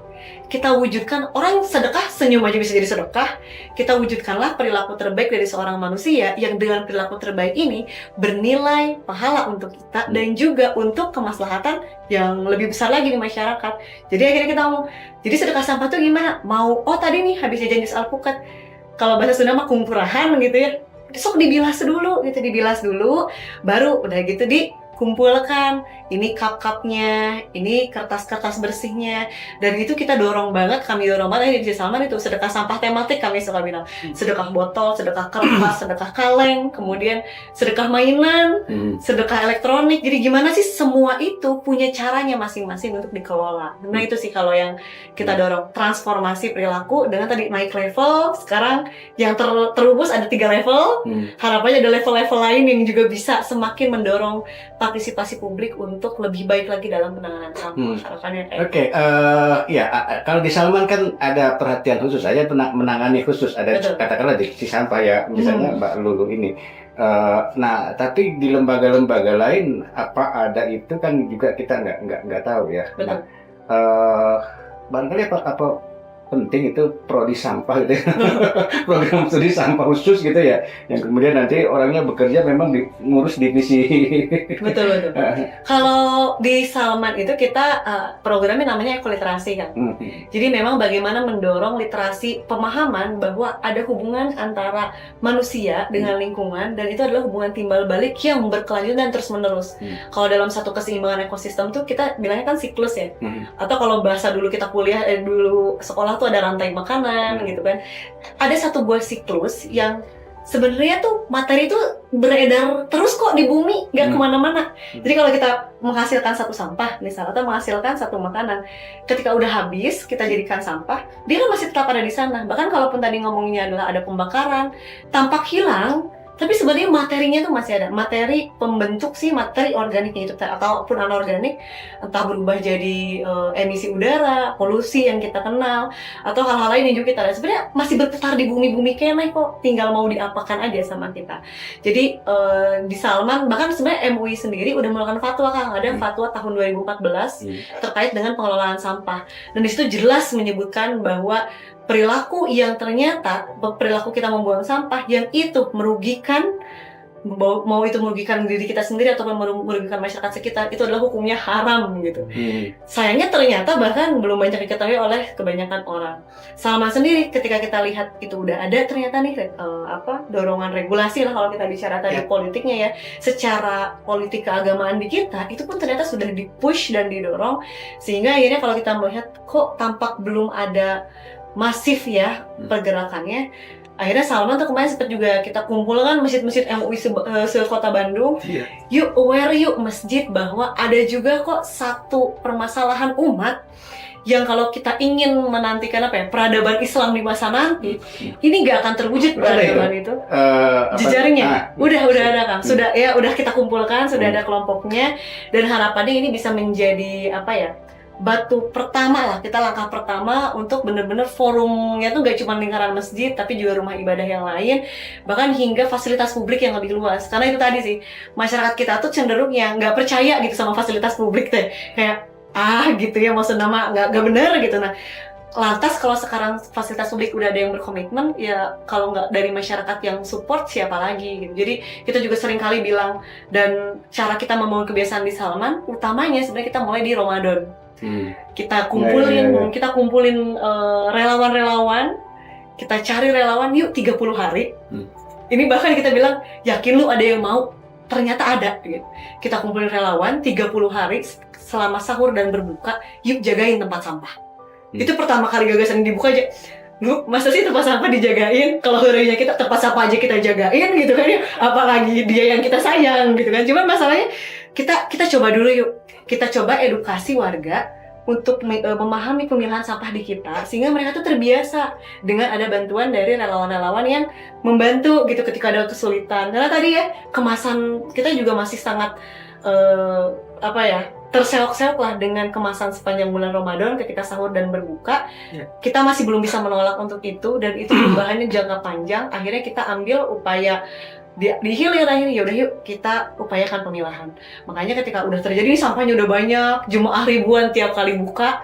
Kita wujudkan, orang sedekah senyum aja bisa jadi sedekah. Kita wujudkanlah perilaku terbaik dari seorang manusia yang dengan perilaku terbaik ini bernilai pahala untuk kita dan juga untuk kemaslahatan yang lebih besar lagi di masyarakat. Jadi akhirnya kita ngomong, jadi sedekah sampah tuh gimana? Mau, tadi nih habis jajan jus alpukat, kalau bahasa Sunda mah kumpurahan gitu ya, sok dibilas dulu, baru udah gitu dikumpulkan, ini cup-cupnya, ini kertas-kertas bersihnya, dan itu kami dorong banget di Masjid Salman itu sedekah sampah tematik. Kami suka bilang sedekah botol, sedekah kertas, sedekah kaleng, kemudian sedekah mainan, sedekah elektronik. Jadi gimana sih semua itu punya caranya masing-masing untuk dikelola. Nah itu sih kalau yang kita dorong, transformasi perilaku dengan tadi naik level. Sekarang yang terubus ada 3 level, harapannya ada level-level lain yang juga bisa semakin mendorong partisipasi publik untuk lebih baik lagi dalam penanganan sampah. Harapannya Oke, kalau di Salman kan ada perhatian khusus, saya menangani khusus, ada katakanlah di sampah ya, misalnya Mbak Lulu ini. Nah, tapi di lembaga-lembaga lain apa ada itu kan juga kita nggak tahu ya. Betul. Nah, barangkali apa penting itu prodi sampah gitu ya. Program studi sampah khusus gitu ya, yang kemudian nanti orangnya bekerja memang ngurus divisi. Betul. Kalau di Salman itu kita programnya namanya ekoliterasi kan. Jadi memang bagaimana mendorong literasi pemahaman bahwa ada hubungan antara manusia dengan lingkungan, dan itu adalah hubungan timbal balik yang berkelanjutan dan terus menerus. Kalau dalam satu keseimbangan ekosistem tuh kita bilangnya kan siklus ya. Atau kalau bahasa dulu kita kuliah dulu sekolah tuh ada rantai makanan gitu kan. Ada satu buah siklus yang sebenarnya tuh materi itu beredar terus kok di bumi, nggak kemana-mana. Jadi kalau kita menghasilkan satu sampah misalnya, atau menghasilkan satu makanan, ketika udah habis kita jadikan sampah, dia kan masih tetap ada di sana. Bahkan kalaupun tadi ngomongnya adalah ada pembakaran, tampak hilang, tapi sebenarnya materinya tuh masih ada. Materi pembentuk materi organiknya itu, ataupun anorganik, entah berubah jadi emisi udara, polusi yang kita kenal, atau hal-hal lain yang juga kita lihat, sebenarnya masih berputar di bumi-bumi keneh kok, tinggal mau diapakan aja sama kita. Jadi di Salman, bahkan sebenarnya MUI sendiri udah melakukan fatwa, Kang. Ada fatwa tahun 2014 terkait dengan pengelolaan sampah. Dan di situ jelas menyebutkan bahwa perilaku yang ternyata perilaku kita membuang sampah yang itu merugikan, mau itu merugikan diri kita sendiri ataupun merugikan masyarakat sekitar, itu adalah hukumnya haram gitu. Sayangnya ternyata bahkan belum banyak diketahui oleh kebanyakan orang. Salman sendiri ketika kita lihat itu udah ada ternyata nih dorongan regulasi lah kalau kita bicara tadi politiknya ya, secara politik keagamaan di kita itu pun ternyata sudah dipush dan didorong, sehingga akhirnya kalau kita melihat kok tampak belum ada masif ya pergerakannya. Akhirnya Salman tuh kemarin sempat juga kita kumpulkan masjid-masjid MUI se-Kota Bandung. Yuk aware yuk masjid bahwa ada juga kok satu permasalahan umat yang kalau kita ingin menantikan peradaban Islam di masa nanti, ini nggak akan terwujud peradaban itu. Jejaringnya udah ada Kang. Udah kita kumpulkan, sudah ada kelompoknya, dan harapannya ini bisa menjadi batu pertama lah, kita langkah pertama untuk benar-benar forumnya tuh gak cuma lingkaran masjid, tapi juga rumah ibadah yang lain, bahkan hingga fasilitas publik yang lebih luas. Karena itu tadi sih, masyarakat kita tuh cenderung yang nggak percaya gitu sama fasilitas publik kayak gitu ya, maksud nama nggak benar gitu. Nah, Lantas kalau sekarang fasilitas publik udah ada yang berkomitmen, ya kalau nggak dari masyarakat yang support, siapa lagi gitu. Jadi kita juga sering kali bilang, dan cara kita membangun kebiasaan di Salman, utamanya sebenarnya kita mulai di Ramadan. Kita kumpulin relawan-relawan, kita cari relawan, yuk 30 hari. Ini bahkan kita bilang, yakin lu ada yang mau? Ternyata ada gitu. Kita kumpulin relawan 30 hari selama sahur dan berbuka, yuk jagain tempat sampah. Itu pertama kali gagasan dibuka aja. Lu, masa sih tempat sampah dijagain? Kalau harinya kita tempat sampah aja kita jagain gitu kan ya. Apalagi dia yang kita sayang gitu kan. Cuman masalahnya kita coba dulu yuk. Kita coba edukasi warga untuk memahami pemilahan sampah di kita, sehingga mereka tuh terbiasa dengan ada bantuan dari relawan-relawan yang membantu gitu ketika ada kesulitan. Karena tadi ya, kemasan kita juga masih sangat terseok-seok lah dengan kemasan sepanjang bulan Ramadan ketika sahur dan berbuka. Kita masih belum bisa menolak untuk itu, dan itu perubahannya jangka panjang. Akhirnya kita ambil upaya di hilir akhirnya, yaudah yuk kita upayakan pemilahan. Makanya ketika udah terjadi sampahnya udah banyak, jemaah ribuan tiap kali buka,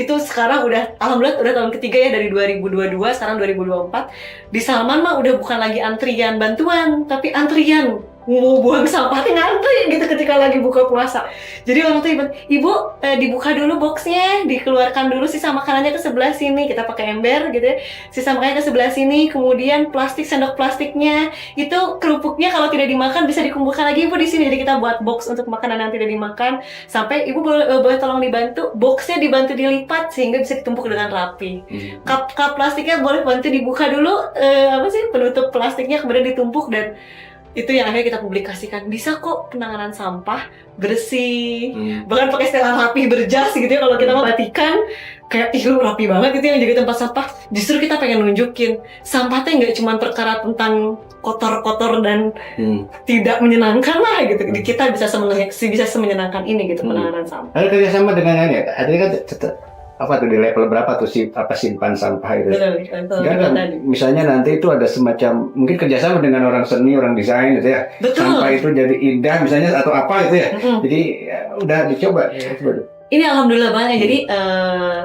itu sekarang alhamdulillah udah tahun ketiga ya, dari 2022 sekarang 2024. Di Salman mah udah bukan lagi antrian bantuan, tapi antrian mau buang sampah tuh ngantri gitu ketika lagi buka puasa. Jadi orang tuh ibu dibuka dulu boxnya, dikeluarkan dulu sisa makanannya ke sebelah sini, kita pakai ember gitu ya, sisa makanannya ke sebelah sini, kemudian sendok plastiknya itu kerupuknya kalau tidak dimakan bisa dikumpulkan lagi ibu di sini. Jadi kita buat box untuk makanan yang tidak dimakan, sampai ibu boleh tolong dibantu boxnya dibantu dilipat sehingga bisa ditumpuk dengan rapi. Cup plastiknya boleh bantu dibuka dulu penutup plastiknya, kemudian ditumpuk, dan itu yang akhirnya kita publikasikan. Bisa kok penanganan sampah bersih, bahkan pakai setelan rapi berjas gitu ya. Kalau kita memperhatikan kayak rapi banget itu yang jadi tempat sampah. Justru kita pengen nunjukin sampahnya nggak cuma perkara tentang kotor-kotor dan tidak menyenangkan lah gitu. Kita bisa semenyenangkan ini gitu penanganan sampah. Ada kerjasama dengan ini ya. Ada kan di level berapa tuh simpan sampah itu? Betul. Misalnya nanti itu ada semacam mungkin kerjasama dengan orang seni, orang desain gitu ya. Betul. Sampah itu jadi indah misalnya atau apa gitu ya. Jadi udah dicoba. Ini alhamdulillah banget ya. Jadi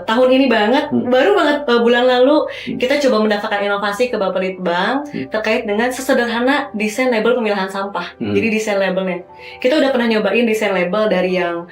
tahun ini baru banget bulan lalu kita coba mendaftarkan inovasi ke Bapelitbang terkait dengan sesederhana desain label pemilahan sampah. Jadi desain labelnya, kita udah pernah nyobain desain label dari yang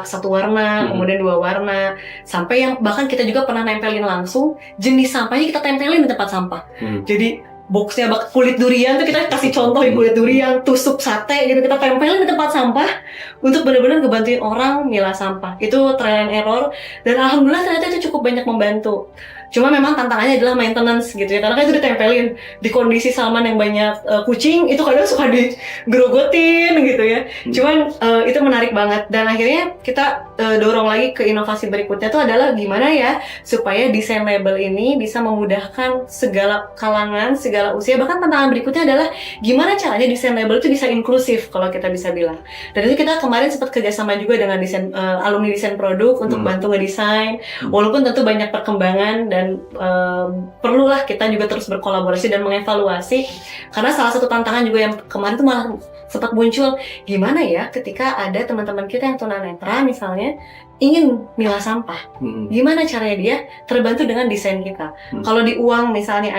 satu warna, kemudian 2 warna, sampai yang bahkan kita juga pernah nempelin langsung jenis sampahnya, kita tempelin di tempat sampah. Jadi boxnya kulit durian tuh kita kasih contoh kulit durian, tusuk sate gitu, kita tempelin di tempat sampah untuk benar-benar ngebantuin orang milah sampah. Itu trial and error, dan alhamdulillah ternyata itu cukup banyak membantu. Cuma memang tantangannya adalah maintenance gitu ya, karena kan itu ditempelin di kondisi Salman yang banyak kucing, itu kadang suka digerogotin gitu ya. Cuman itu menarik banget, dan akhirnya kita dorong lagi ke inovasi berikutnya itu adalah gimana ya supaya desain label ini bisa memudahkan segala kalangan, segala usia. Bahkan tantangan berikutnya adalah gimana caranya desain label itu bisa inklusif kalau kita bisa bilang. Dan itu kita kemarin sempat kerjasama juga dengan alumni desain produk untuk bantu ngedesain, walaupun tentu banyak perkembangan dan perlulah kita juga terus berkolaborasi dan mengevaluasi, karena salah satu tantangan juga yang kemarin tuh malah sempat muncul, gimana ya ketika ada teman-teman kita yang tunanetra misalnya ingin milah sampah, gimana caranya dia terbantu dengan desain kita. Kalau di uang misalnya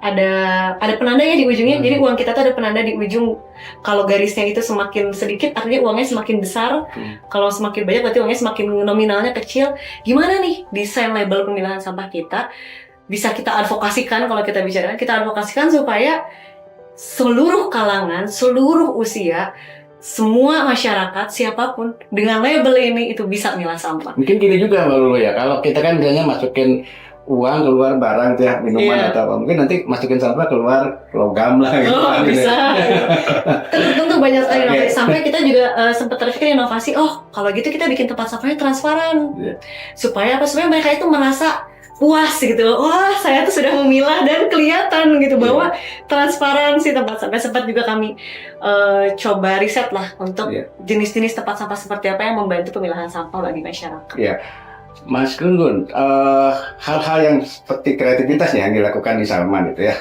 ada penandanya di ujungnya, jadi uang kita tuh ada penanda di ujung. Kalau garisnya itu semakin sedikit, artinya uangnya semakin besar. Kalau semakin banyak, berarti uangnya semakin nominalnya kecil. Gimana nih desain label pemilahan sampah kita bisa kita advokasikan? Kalau kita bicara, kita advokasikan supaya seluruh kalangan, seluruh usia, semua masyarakat, siapapun dengan label ini itu bisa milah sampah. Mungkin gini juga Mbak Lulu ya, kalau kita kan biasanya masukin uang keluar barang tuh ya, minuman atau apa, mungkin nanti masukin sampah keluar logam lah gitu. Oh bisa. Tentu banyak sekali inovasi. Sampai kita juga sempat terpikir inovasi, kalau gitu kita bikin tempat sampahnya transparan. Supaya mereka itu merasa puas gitu. Wah, saya tuh sudah memilah dan kelihatan gitu bahwa transparansi tempat sampah. Sempat juga kami coba riset lah untuk jenis-jenis tempat sampah seperti apa yang membantu pemilahan sampah bagi masyarakat. Mas Gun, hal-hal yang seperti kreativitas yang dilakukan di Salman itu ya,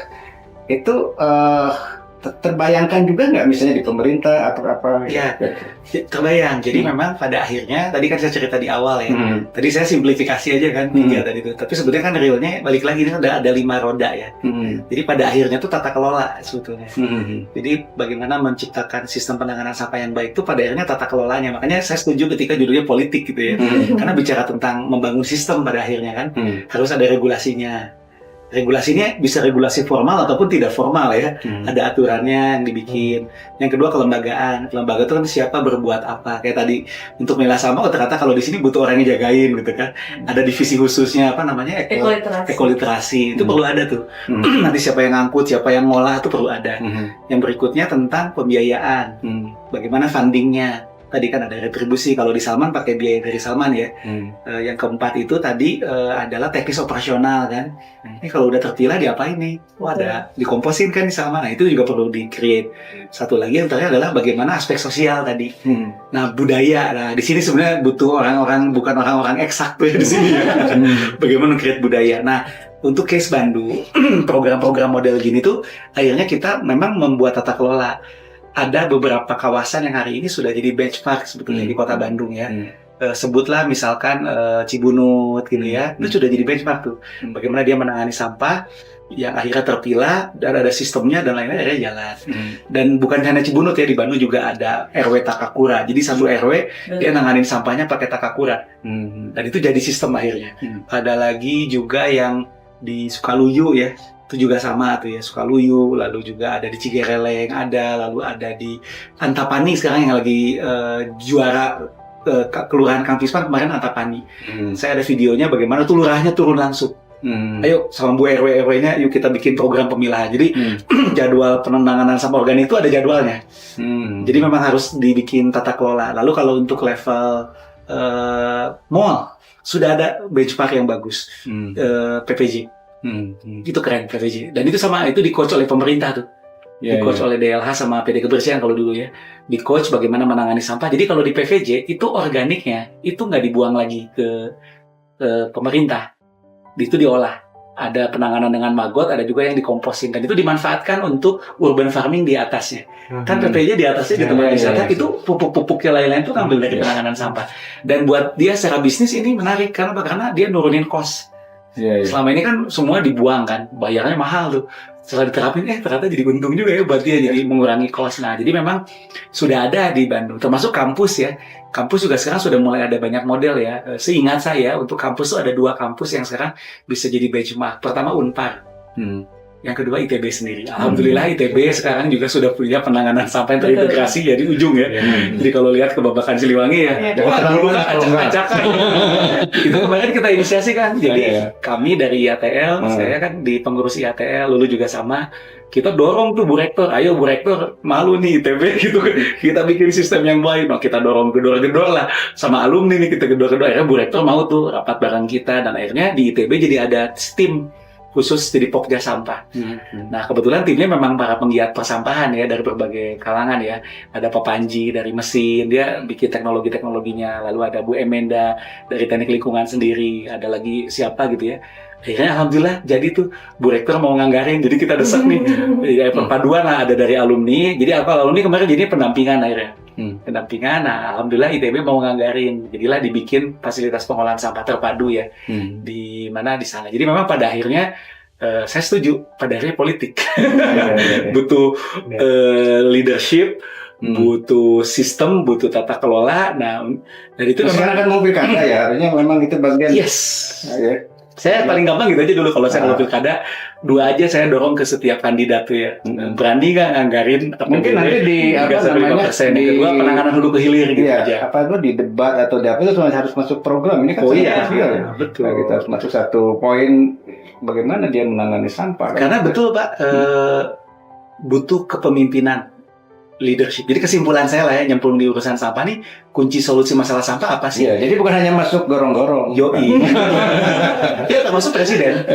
itu terbayangkan juga nggak misalnya di pemerintah atau apa? Ya, terbayang. Jadi memang pada akhirnya, tadi kan saya cerita di awal ya. Tadi saya simplifikasi aja kan 3 tadi itu. Tapi sebetulnya kan realnya balik lagi ini ada 5 roda ya. Jadi pada akhirnya tuh tata kelola sebetulnya. Jadi bagaimana menciptakan sistem penanganan sampah yang baik itu pada akhirnya tata kelolanya. Makanya saya setuju ketika judulnya politik gitu ya. Karena bicara tentang membangun sistem pada akhirnya kan harus ada regulasinya. Regulasinya bisa regulasi formal ataupun tidak formal ya. Ada aturannya yang dibikin. Yang kedua kelembagaan. Lembaga itu kan siapa berbuat apa. Kayak tadi untuk milah sampah ternyata kalau di sini butuh orang yang jagain gitu kan. Ada divisi khususnya apa namanya? Ekoliterasi. Itu perlu ada tuh. Nanti siapa yang ngangkut, siapa yang ngolah itu perlu ada. Yang berikutnya tentang pembiayaan. Bagaimana fundingnya. Tadi kan ada retribusi, kalau di Salman pakai biaya dari Salman ya. Yang keempat itu tadi adalah teknis operasional kan. Ini kalau udah terpilah diapain nih? Oh ada dikomposin kan di Salman. Nah itu juga perlu di-create. Satu lagi yang terakhir adalah bagaimana aspek sosial tadi. Nah budaya, nah di sini sebenarnya butuh orang-orang bukan orang-orang eksak tuh ya di sini ya. Bagaimana create budaya. Nah untuk case Bandung, program-program model gini tuh akhirnya kita memang membuat tata kelola. Ada beberapa kawasan yang hari ini sudah jadi benchmark sebetulnya di Kota Bandung ya. Sebutlah misalkan Cibunut gitu ya. Itu sudah jadi benchmark tuh. Bagaimana dia menangani sampah yang akhirnya terpilah dan ada sistemnya dan lain-lain akhirnya jalan. Dan bukan hanya Cibunut ya, di Bandung juga ada RW Takakura. Jadi satu RW dia nanganin sampahnya pakai Takakura. Dan itu jadi sistem akhirnya. Ada lagi juga yang di Sukaluyu ya. Itu juga sama tuh ya, Sukaluyu, lalu juga ada di Cigereleng, lalu ada di Antapani sekarang yang lagi juara kelurahan Kang Pispan kemarin Antapani. Saya ada videonya bagaimana tuh lurahnya turun langsung. Ayo sama Bu RW-RW-nya, yuk kita bikin program pemilahan. Jadi jadwal penanganan sampah organik itu ada jadwalnya. Jadi memang harus dibikin tata kelola. Lalu kalau untuk level mall, sudah ada benchmark yang bagus, PPJ. Itu keren PPJ. Dan itu sama, itu di-coach oleh pemerintah tuh. Di-coach oleh DLH sama PD Kebersihan kalau dulu ya. Di-coach bagaimana menangani sampah. Jadi kalau di PVJ itu organiknya itu nggak dibuang lagi ke pemerintah. Itu diolah. Ada penanganan dengan maggot, ada juga yang dikomposting. Dan itu dimanfaatkan untuk urban farming di atasnya. Kan PPJ di atasnya di tempat wisata itu pupuk-pupuk yang lain-lain itu ngambil dari penanganan sampah. Dan buat dia secara bisnis ini menarik. Karena dia nurunin cost. Selama ini kan semua dibuang kan, bayarnya mahal tuh. Setelah diterapin, ternyata jadi untung juga ya buat dia, jadi mengurangi cost. Nah, jadi memang sudah ada di Bandung, termasuk kampus ya. Kampus juga sekarang sudah mulai ada banyak model ya. Seingat saya, untuk kampus tuh ada 2 kampus yang sekarang bisa jadi benchmark. Pertama Unpar. Yang kedua ITB sendiri. Alhamdulillah ITB sekarang juga sudah punya penanganan sampah yang terintegrasi ya di ujung ya. Jadi kalau lihat ke Babakan Siliwangi ya, dulu acak-acakan. Itu kemarin kita inisiasi kan. Jadi kami dari IATL, saya kan di pengurus IATL, Lulu juga sama. Kita dorong tuh Bu Rektor, ayo Bu Rektor, malu nih ITB gitu kan. Kita bikin sistem yang baik. Nah, kita dorong gedor-gedor lah sama alumni nih, kita gedor-gedor. Akhirnya Bu Rektor mau tuh rapat bareng kita, dan akhirnya di ITB jadi ada tim khusus jadi Pokja sampah. Nah kebetulan timnya memang para penggiat persampahan ya dari berbagai kalangan ya. Ada Pak Panji dari mesin, dia bikin teknologinya. Lalu ada Bu Emenda dari teknik lingkungan sendiri. Ada lagi siapa gitu ya. Akhirnya alhamdulillah jadi tuh Bu Rektor mau nganggarin, jadi kita desak nih. Ya, perpaduan lah, ada dari alumni. Jadi alumni kemarin jadi pendampingan akhirnya. Pendampingan, nah alhamdulillah ITB mau nganggarin, jadilah dibikin fasilitas pengolahan sampah terpadu ya, di mana di sana. Jadi memang pada akhirnya saya setuju, pada akhirnya politik butuh leadership, butuh sistem, butuh tata kelola. Nah dari itu sekarang kan mau pilkada ya, artinya memang itu bagian. Saya paling gampang gitu aja dulu kalau saya kalau pilkada, 2 aja saya dorong ke setiap kandidat tuh ya. Berani nggak nganggarin? Mungkin nanti di apa namanya di kedua penanganan hulu ke hilir gitu aja. Apa itu di debat atau di apa itu harus masuk program ini kan sosial ya. Betul. Nah, kita harus masuk satu poin bagaimana dia menangani sampah. Karena betul Pak, butuh kepemimpinan. Leadership. Jadi kesimpulan saya lah ya, nyemplung di urusan sampah nih, kunci solusi masalah sampah apa sih? Jadi bukan hanya masuk gorong-gorong. Yoi. Ya termasuk presiden.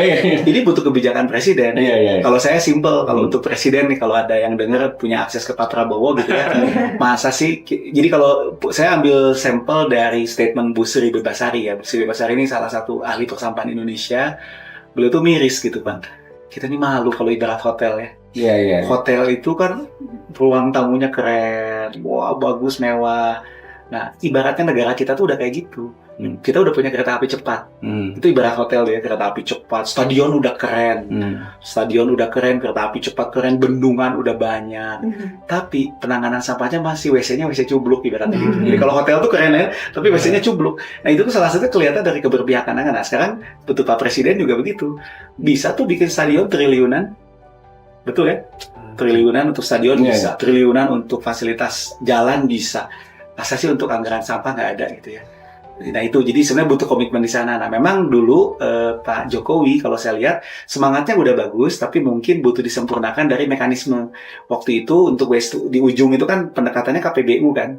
Jadi butuh kebijakan presiden. Kalau saya simple, kalau untuk presiden nih, kalau ada yang dengar punya akses ke Pak Prabowo gitu ya, masa sih? Jadi kalau saya ambil sampel dari statement Bu Sri Bebasari ya. Bu Sri Bebasari ini salah satu ahli persampahan Indonesia. Beliau tuh miris gitu Bang. Kita ini malu kalau ibarat hotel ya. Iya. Hotel itu kan ruang tamunya keren, wah bagus, mewah. Nah, ibaratnya negara kita tuh udah kayak gitu. Kita udah punya kereta api cepat. Itu ibarat hotel ya, kereta api cepat. Stadion udah keren. Kereta api cepat keren, bendungan udah banyak. Tapi penanganan sampahnya masih WC-nya WC cubluk ibaratnya gitu. Jadi kalau hotel tuh keren ya, tapi WC-nya cubluk. Nah, itu tuh salah satu kelihatan dari keberpihakan. Nah, sekarang betul Pak Presiden juga begitu. Bisa tuh bikin stadion triliunan. Betul ya? Triliunan untuk stadion bisa, triliunan untuk fasilitas jalan bisa. Masa sih untuk anggaran sampah nggak ada gitu ya. Nah itu, jadi sebenarnya butuh komitmen di sana. Nah memang dulu Pak Jokowi kalau saya lihat semangatnya udah bagus, tapi mungkin butuh disempurnakan dari mekanisme. Waktu itu untuk waste di ujung itu kan pendekatannya KPBU kan.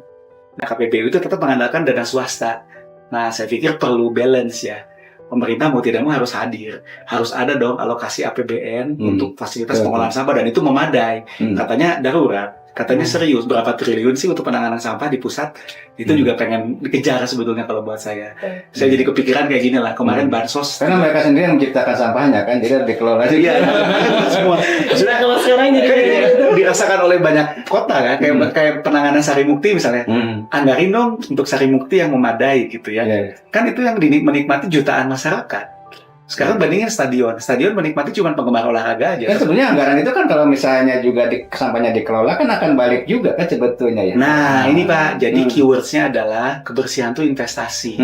Nah KPBU itu tetap mengandalkan dana swasta. Nah saya pikir perlu balance ya. Pemerintah mau tidak mau harus hadir. Harus ada dong alokasi APBN untuk fasilitas pengolahan sampah, dan itu memadai. Katanya darurat. Katanya serius, berapa triliun sih untuk penanganan sampah di pusat? Itu juga pengen dikejar sebetulnya kalau buat saya. Saya jadi kepikiran kayak gini lah, kemarin bansos. Karena mereka sendiri yang menciptakan sampahnya kan, jadi harus dikelola juga. Iya, semua. Sudah kalau sekarang jadi dirasakan oleh banyak kota kan, kayak penanganan Sarimukti misalnya. Anggarin dong untuk Sarimukti yang memadai gitu ya. Kan itu yang menikmati jutaan masyarakat. Sekarang bandingin stadion menikmati cuma penggemar olahraga aja. Kan sebenarnya anggaran itu kan kalau misalnya juga sampahnya dikelola kan akan balik juga kan sebetulnya ya. Nah ini Pak, jadi keywordsnya adalah kebersihan itu investasi.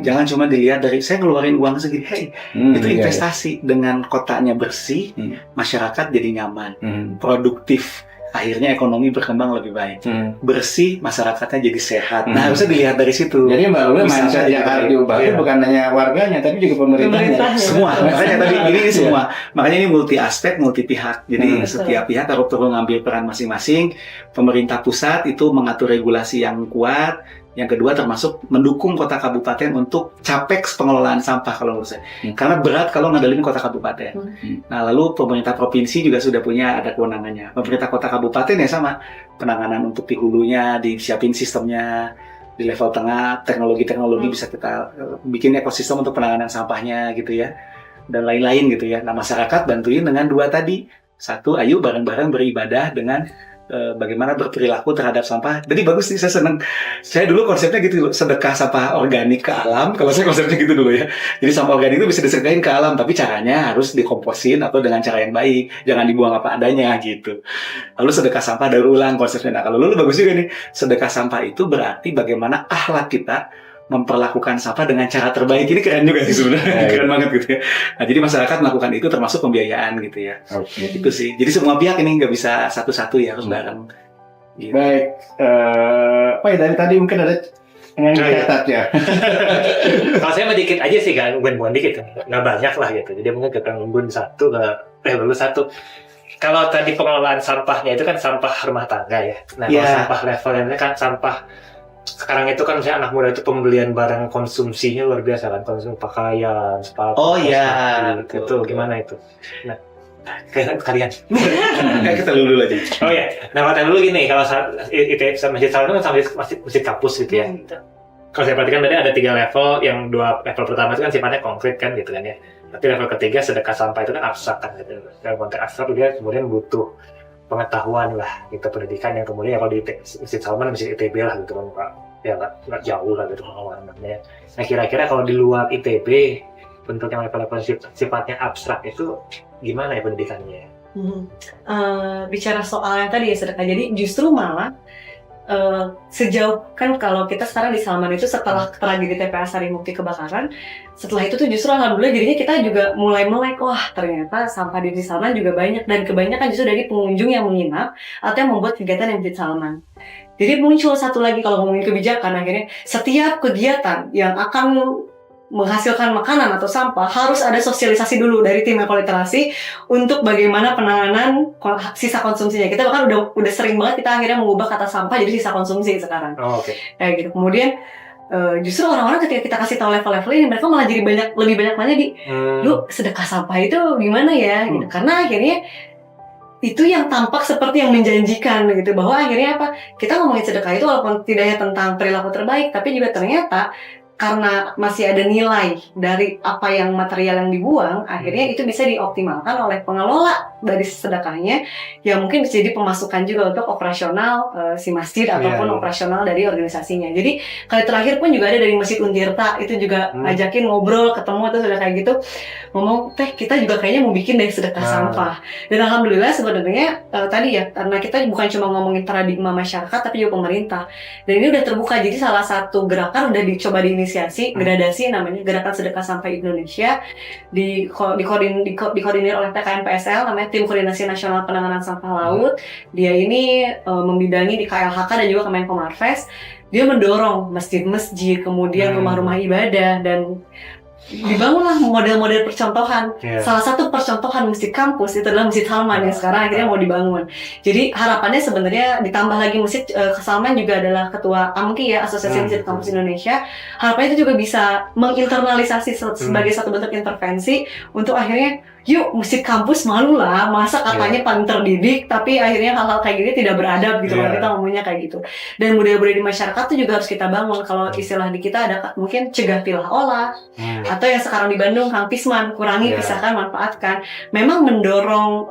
Jangan cuma dilihat dari saya ngeluarin uang segini, itu investasi. Dengan kotanya bersih, masyarakat jadi nyaman, produktif. Akhirnya ekonomi berkembang lebih baik. Bersih, masyarakatnya jadi sehat. Nah, harusnya dilihat dari situ. Jadi Mbak Lula mindset yang harus diubah itu bukan hanya warganya, tapi juga pemerintahnya. Semua. Makanya tadi ini semua. Makanya ini multi aspek, multi pihak. Jadi setiap pihak harus perlu ngambil peran masing-masing. Pemerintah pusat itu mengatur regulasi yang kuat. Yang kedua termasuk mendukung kota kabupaten untuk capex pengelolaan sampah kalau menurut saya. Karena berat kalau ngadalin kota kabupaten. Nah lalu pemerintah provinsi juga sudah punya ada kewenangannya. Pemerintah kota kabupaten ya sama. Penanganan untuk di hulunya, disiapin sistemnya. Di level tengah, teknologi-teknologi bisa kita bikin ekosistem untuk penanganan sampahnya gitu ya. Dan lain-lain gitu ya. Nah masyarakat bantuin dengan dua tadi. Satu, ayo bareng-bareng beribadah dengan bagaimana berperilaku terhadap sampah. Jadi bagus sih, saya senang. Saya dulu konsepnya gitu, sedekah sampah organik ke alam. Kalau saya konsepnya gitu dulu ya. Jadi sampah organik itu bisa disedekahin ke alam, tapi caranya harus dikomposin atau dengan cara yang baik. Jangan dibuang apa adanya gitu. Lalu sedekah sampah daur ulang konsepnya. Nah kalau dulu bagus juga nih. Sedekah sampah itu berarti bagaimana akhlak kita memperlakukan sampah dengan cara terbaik. Ini keren juga sih sebenarnya, keren banget gitu ya. Nah, jadi masyarakat melakukan itu termasuk pembiayaan gitu ya. Itu sih. Jadi semua pihak ini nggak bisa satu-satu ya, harus bareng. Gitu. Baik, Pak dari tadi mungkin ada yang dicatat ya. Kalau saya mau dikit aja sih kan, bukan dikit, nggak banyak lah gitu. Jadi mungkin ke Kang Gun satu, lalu satu. Kalau tadi pengelolaan sampahnya itu kan sampah rumah tangga ya. Nah, kalau sampah levelnya kan sampah sekarang itu kan misalnya anak muda itu pembelian barang konsumsinya luar biasa kan, konsumsi pakaian, sepatu. Oh iya, itu gimana itu? Nah, kayak kalian. Kita dulu aja. Oh ya, nah kata dulu gini, kalau itu Masjid Salman kan masjid kapus gitu ya. Kalau saya perhatikan tadi ada 3 level, yang 2 level pertama itu kan sifatnya konkret kan gitu kan ya. Tapi level ketiga sedekah sampah itu kan abstrak kan gitu. Dalam konteks abstrak dia kemudian butuh pengetahuan lah gitu, pendidikan yang kemudian ya kalau di Masjid Salman, Masjid ITB lah gitu kan, ya nggak jauh lah gitu pengawalannya. Nah kira-kira kalau di luar ITB bentuk yang level sifatnya abstrak itu gimana ya pendidikannya? Bicara soal yang tadi ya sedekah, jadi justru malah sejauh kan kalau kita sekarang di Salman itu setelah tragedi TPA Sarimukti kebakaran, setelah itu tuh justru alhamdulillah jadinya kita juga mulai melek, wah ternyata sampah di Salman juga banyak, dan kebanyakan justru dari pengunjung yang menginap atau yang membuat kegiatan yang di Salman. Jadi muncul satu lagi kalau ngomongin kebijakan, akhirnya setiap kegiatan yang akan menghasilkan makanan atau sampah harus ada sosialisasi dulu dari tim ekoliterasi untuk bagaimana penanganan sisa konsumsinya. Kita bahkan udah sering banget kita akhirnya mengubah kata sampah jadi sisa konsumsi sekarang. Kayak gitu. Kemudian justru orang-orang ketika kita kasih tahu level-level ini, mereka malah jadi lebih banyak nanya lu sedekah sampah itu gimana ya? Gitu. Karena akhirnya itu yang tampak seperti yang menjanjikan gitu, bahwa akhirnya apa, kita ngomongin sedekah itu walaupun tidak hanya tentang perilaku terbaik, tapi juga ternyata karena masih ada nilai dari apa yang material yang dibuang, akhirnya itu bisa dioptimalkan oleh pengelola dari sedekahnya, yang mungkin bisa jadi pemasukan juga untuk operasional si masjid ataupun operasional dari organisasinya. Jadi kali terakhir pun juga ada dari Masjid Untirta, itu juga ngajakin ngobrol, ketemu atau sudah kayak gitu, ngomong teh kita juga kayaknya mau bikin dari sedekah sampah. Dan alhamdulillah sebenarnya tadi ya, karena kita bukan cuma ngomongin paradigma masyarakat tapi juga pemerintah, dan ini udah terbuka. Jadi salah satu gerakan udah dicoba diinisiasi, gradasi, namanya Gerakan Sedekah Sampah Indonesia, dikoordinir oleh TKN PSL, namanya Tim Koordinasi Nasional Penanganan Sampah Laut. Dia ini membidangi di KLHK dan juga Kemenko Marves. Dia mendorong masjid-masjid, kemudian rumah-rumah ibadah, dan dibangunlah model-model percontohan. Salah satu percontohan masjid kampus itu adalah Masjid Salman yang sekarang akhirnya mau dibangun. Jadi harapannya sebenarnya ditambah lagi Masjid Salman juga adalah ketua AMKI ya, Asosiasi Masjid Kampus Indonesia. Harapannya itu juga bisa menginternalisasi sebagai satu bentuk intervensi untuk akhirnya yuk masjid kampus malu lah, masa katanya paling terdidik tapi akhirnya hal-hal kayak gini tidak beradab gitu kan, kita ngomongnya kayak gitu. Dan budaya-budaya di masyarakat itu juga harus kita bangun. Kalau istilah di kita ada mungkin cegah pilah olah, atau yang sekarang di Bandung Kang Pisman, kurangi, pisahkan, manfaatkan. Memang mendorong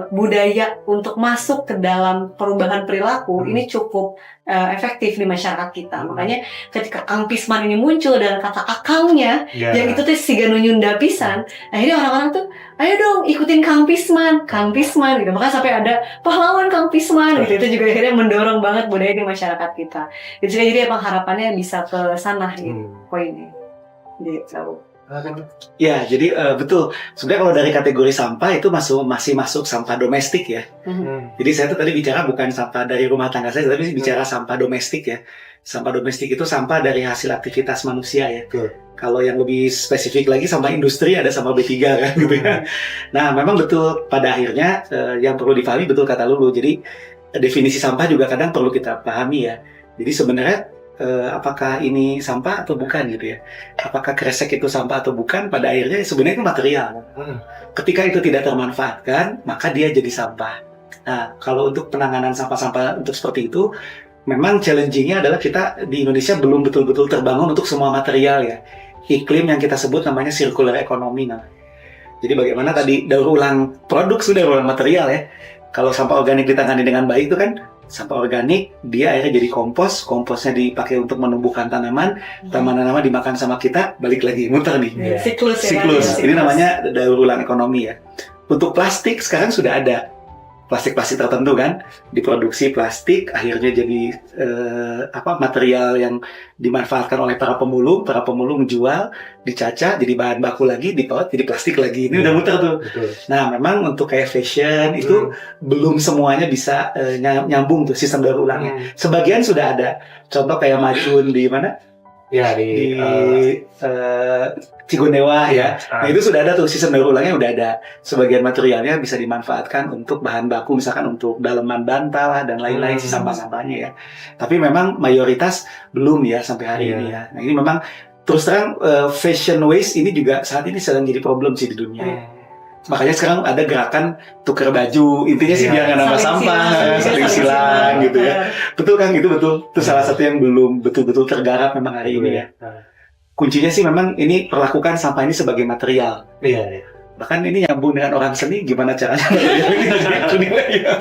budaya untuk masuk ke dalam perubahan perilaku ini cukup efektif di masyarakat kita. Makanya ketika Kang Pisman ini muncul dan kata akangnya yang itu tuh siga nunyunda pisan, akhirnya orang-orang tuh ayo dong ikutin Kang Pisman gitu. Maka sampai ada pahlawan Kang Pisman gitu. Itu juga akhirnya mendorong banget budaya di masyarakat kita. Jadi emang harapannya bisa ke sana gitu poinnya. Gitu. Ya, jadi betul. Sebenarnya kalau dari kategori sampah itu masih masuk sampah domestik ya. Jadi saya tuh tadi bicara bukan sampah dari rumah tangga saya, tapi bicara sampah domestik ya. Sampah domestik itu sampah dari hasil aktivitas manusia ya. Kalau yang lebih spesifik lagi sampah industri ada sampah B3 kan gitu ya. Nah, memang betul pada akhirnya yang perlu dipahami betul kata Lulu. Jadi definisi sampah juga kadang perlu kita pahami ya. Jadi sebenarnya apakah ini sampah atau bukan gitu ya? Apakah kresek itu sampah atau bukan? Pada akhirnya sebenarnya itu material. Ketika itu tidak termanfaatkan, maka dia jadi sampah. Nah, kalau untuk penanganan sampah-sampah untuk seperti itu, memang challenging-nya adalah kita di Indonesia belum betul-betul terbangun untuk semua material ya. Iklim yang kita sebut namanya circular economy. Nah, jadi bagaimana tadi daur ulang produk sudah daur ulang material ya. Kalau sampah organik ditangani dengan baik itu kan sampah organik, dia akhirnya jadi kompos, komposnya dipakai untuk menumbuhkan tanaman, tanaman dimakan sama kita, balik lagi muter nih. Siklus. Ini namanya daur ulang ekonomi ya. Untuk plastik sekarang sudah ada plastik-plastik tertentu kan, diproduksi plastik, akhirnya jadi material yang dimanfaatkan oleh para pemulung jual, dicaca jadi bahan baku lagi, dipaut jadi plastik lagi. Ini udah muter tuh. Betul. Nah, memang untuk kayak fashion itu belum semuanya bisa nyambung tuh sistem daur ulangnya. Sebagian sudah ada. Contoh kayak Macun di mana? Ya di Cigondewa ya. Nah, itu sudah ada tuh sistem daur ulangnya, udah ada. Sebagian materialnya bisa dimanfaatkan untuk bahan baku, misalkan untuk daleman bantal dan lain-lain si sampah-sampahnya ya. Tapi memang mayoritas belum ya sampai hari ini ya. Nah, ini memang terus terang fashion waste ini juga saat ini sedang jadi problem sih di dunia. Makanya sekarang ada gerakan tukar baju, intinya sih biar nggak nambah sampah, saling silang gitu ya. Betul kan, itu betul. Itu salah satu yang belum betul-betul tergarap memang hari ini ya. Kuncinya sih memang ini perlakukan sampah ini sebagai material. Iya. Bahkan ini nyambung dengan orang seni, gimana caranya?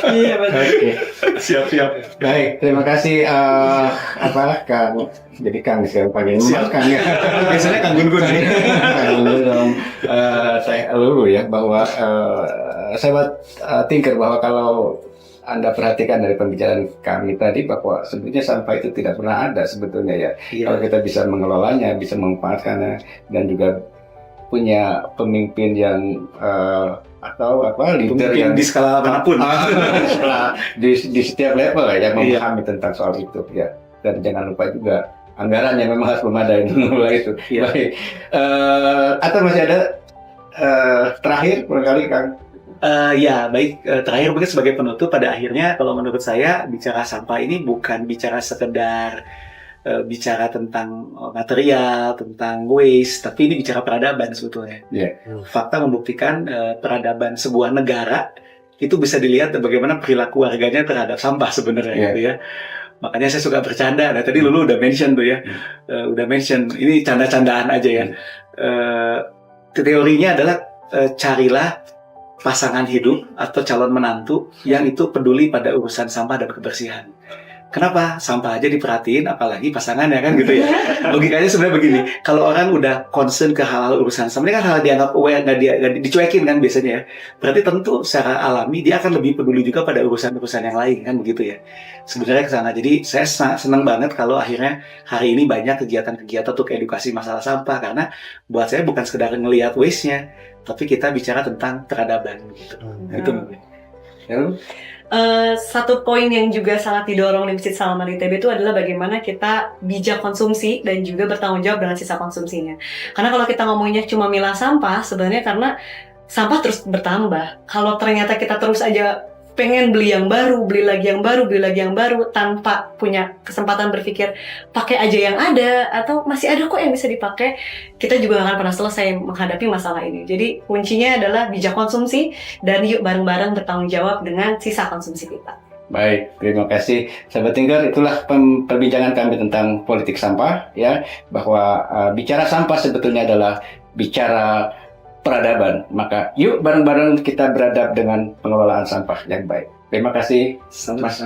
Iya betul. Siap. Baik, terima kasih Kang. Jadi Kang sekarang panggil Kang ya. Biasanya Kang Gun-Gun. Kang Lulu dong. Saya Lulu ya, bahwa saya buat thinker bahwa kalau Anda perhatikan dari pembicaraan kami tadi bahwa sebetulnya sampah itu tidak pernah ada sebetulnya ya. Kalau kita bisa mengelolanya, bisa memanfaatkannya, dan juga punya pemimpin yang leader yang di skala manapun, di setiap level ya, yang memahami tentang soal itu ya. Dan jangan lupa juga anggaran yang memang harus memadai dulu itu. Baik. Atau masih ada terakhir barangkali Kang? Terakhir mungkin sebagai penutup, pada akhirnya kalau menurut saya bicara sampah ini bukan bicara sekedar bicara tentang material, tentang waste, tapi ini bicara peradaban sebetulnya. Fakta membuktikan peradaban sebuah negara itu bisa dilihat bagaimana perilaku warganya terhadap sampah sebenarnya gitu ya. Makanya saya suka bercanda. Nah tadi Lulu udah mention tuh ya, udah mention ini canda-candaan aja ya. Teorinya adalah carilah pasangan hidup atau calon menantu yang itu peduli pada urusan sampah dan kebersihan. Kenapa? Sampah aja diperhatiin, apalagi pasangannya kan gitu ya. Logikanya sebenarnya begini, kalau orang udah concern ke hal-hal urusan sampah, ini kan hal dianggap aware, nggak dicuekin kan biasanya ya. Berarti tentu secara alami dia akan lebih peduli juga pada urusan-urusan yang lain kan begitu ya. Sebenarnya ke sana. Jadi saya senang banget kalau akhirnya hari ini banyak kegiatan-kegiatan untuk edukasi masalah sampah, karena buat saya bukan sekedar ngelihat waste-nya, tapi kita bicara tentang peradaban gitu. Itu mungkin. Satu poin yang juga sangat didorong di Masjid Salaman ITB itu adalah bagaimana kita bijak konsumsi dan juga bertanggung jawab dengan sisa konsumsinya. Karena kalau kita ngomongnya cuma milah sampah, sebenarnya karena sampah terus bertambah. Kalau ternyata kita terus aja pengen beli yang baru, beli lagi yang baru, beli lagi yang baru, tanpa punya kesempatan berpikir pakai aja yang ada atau masih ada kok yang bisa dipakai, kita juga nggak akan pernah selesai menghadapi masalah ini. Jadi kuncinya adalah bijak konsumsi dan yuk bareng-bareng bertanggung jawab dengan sisa konsumsi kita. Baik, terima kasih sahabat Thinker. Itulah perbincangan kami tentang politik sampah ya, bahwa bicara sampah sebetulnya adalah bicara peradaban. Maka yuk bareng-bareng kita beradab dengan pengelolaan sampah yang baik. Terima kasih Mas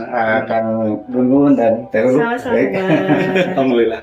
Kang Gungun dan Teru. Sama-sama. Alhamdulillah.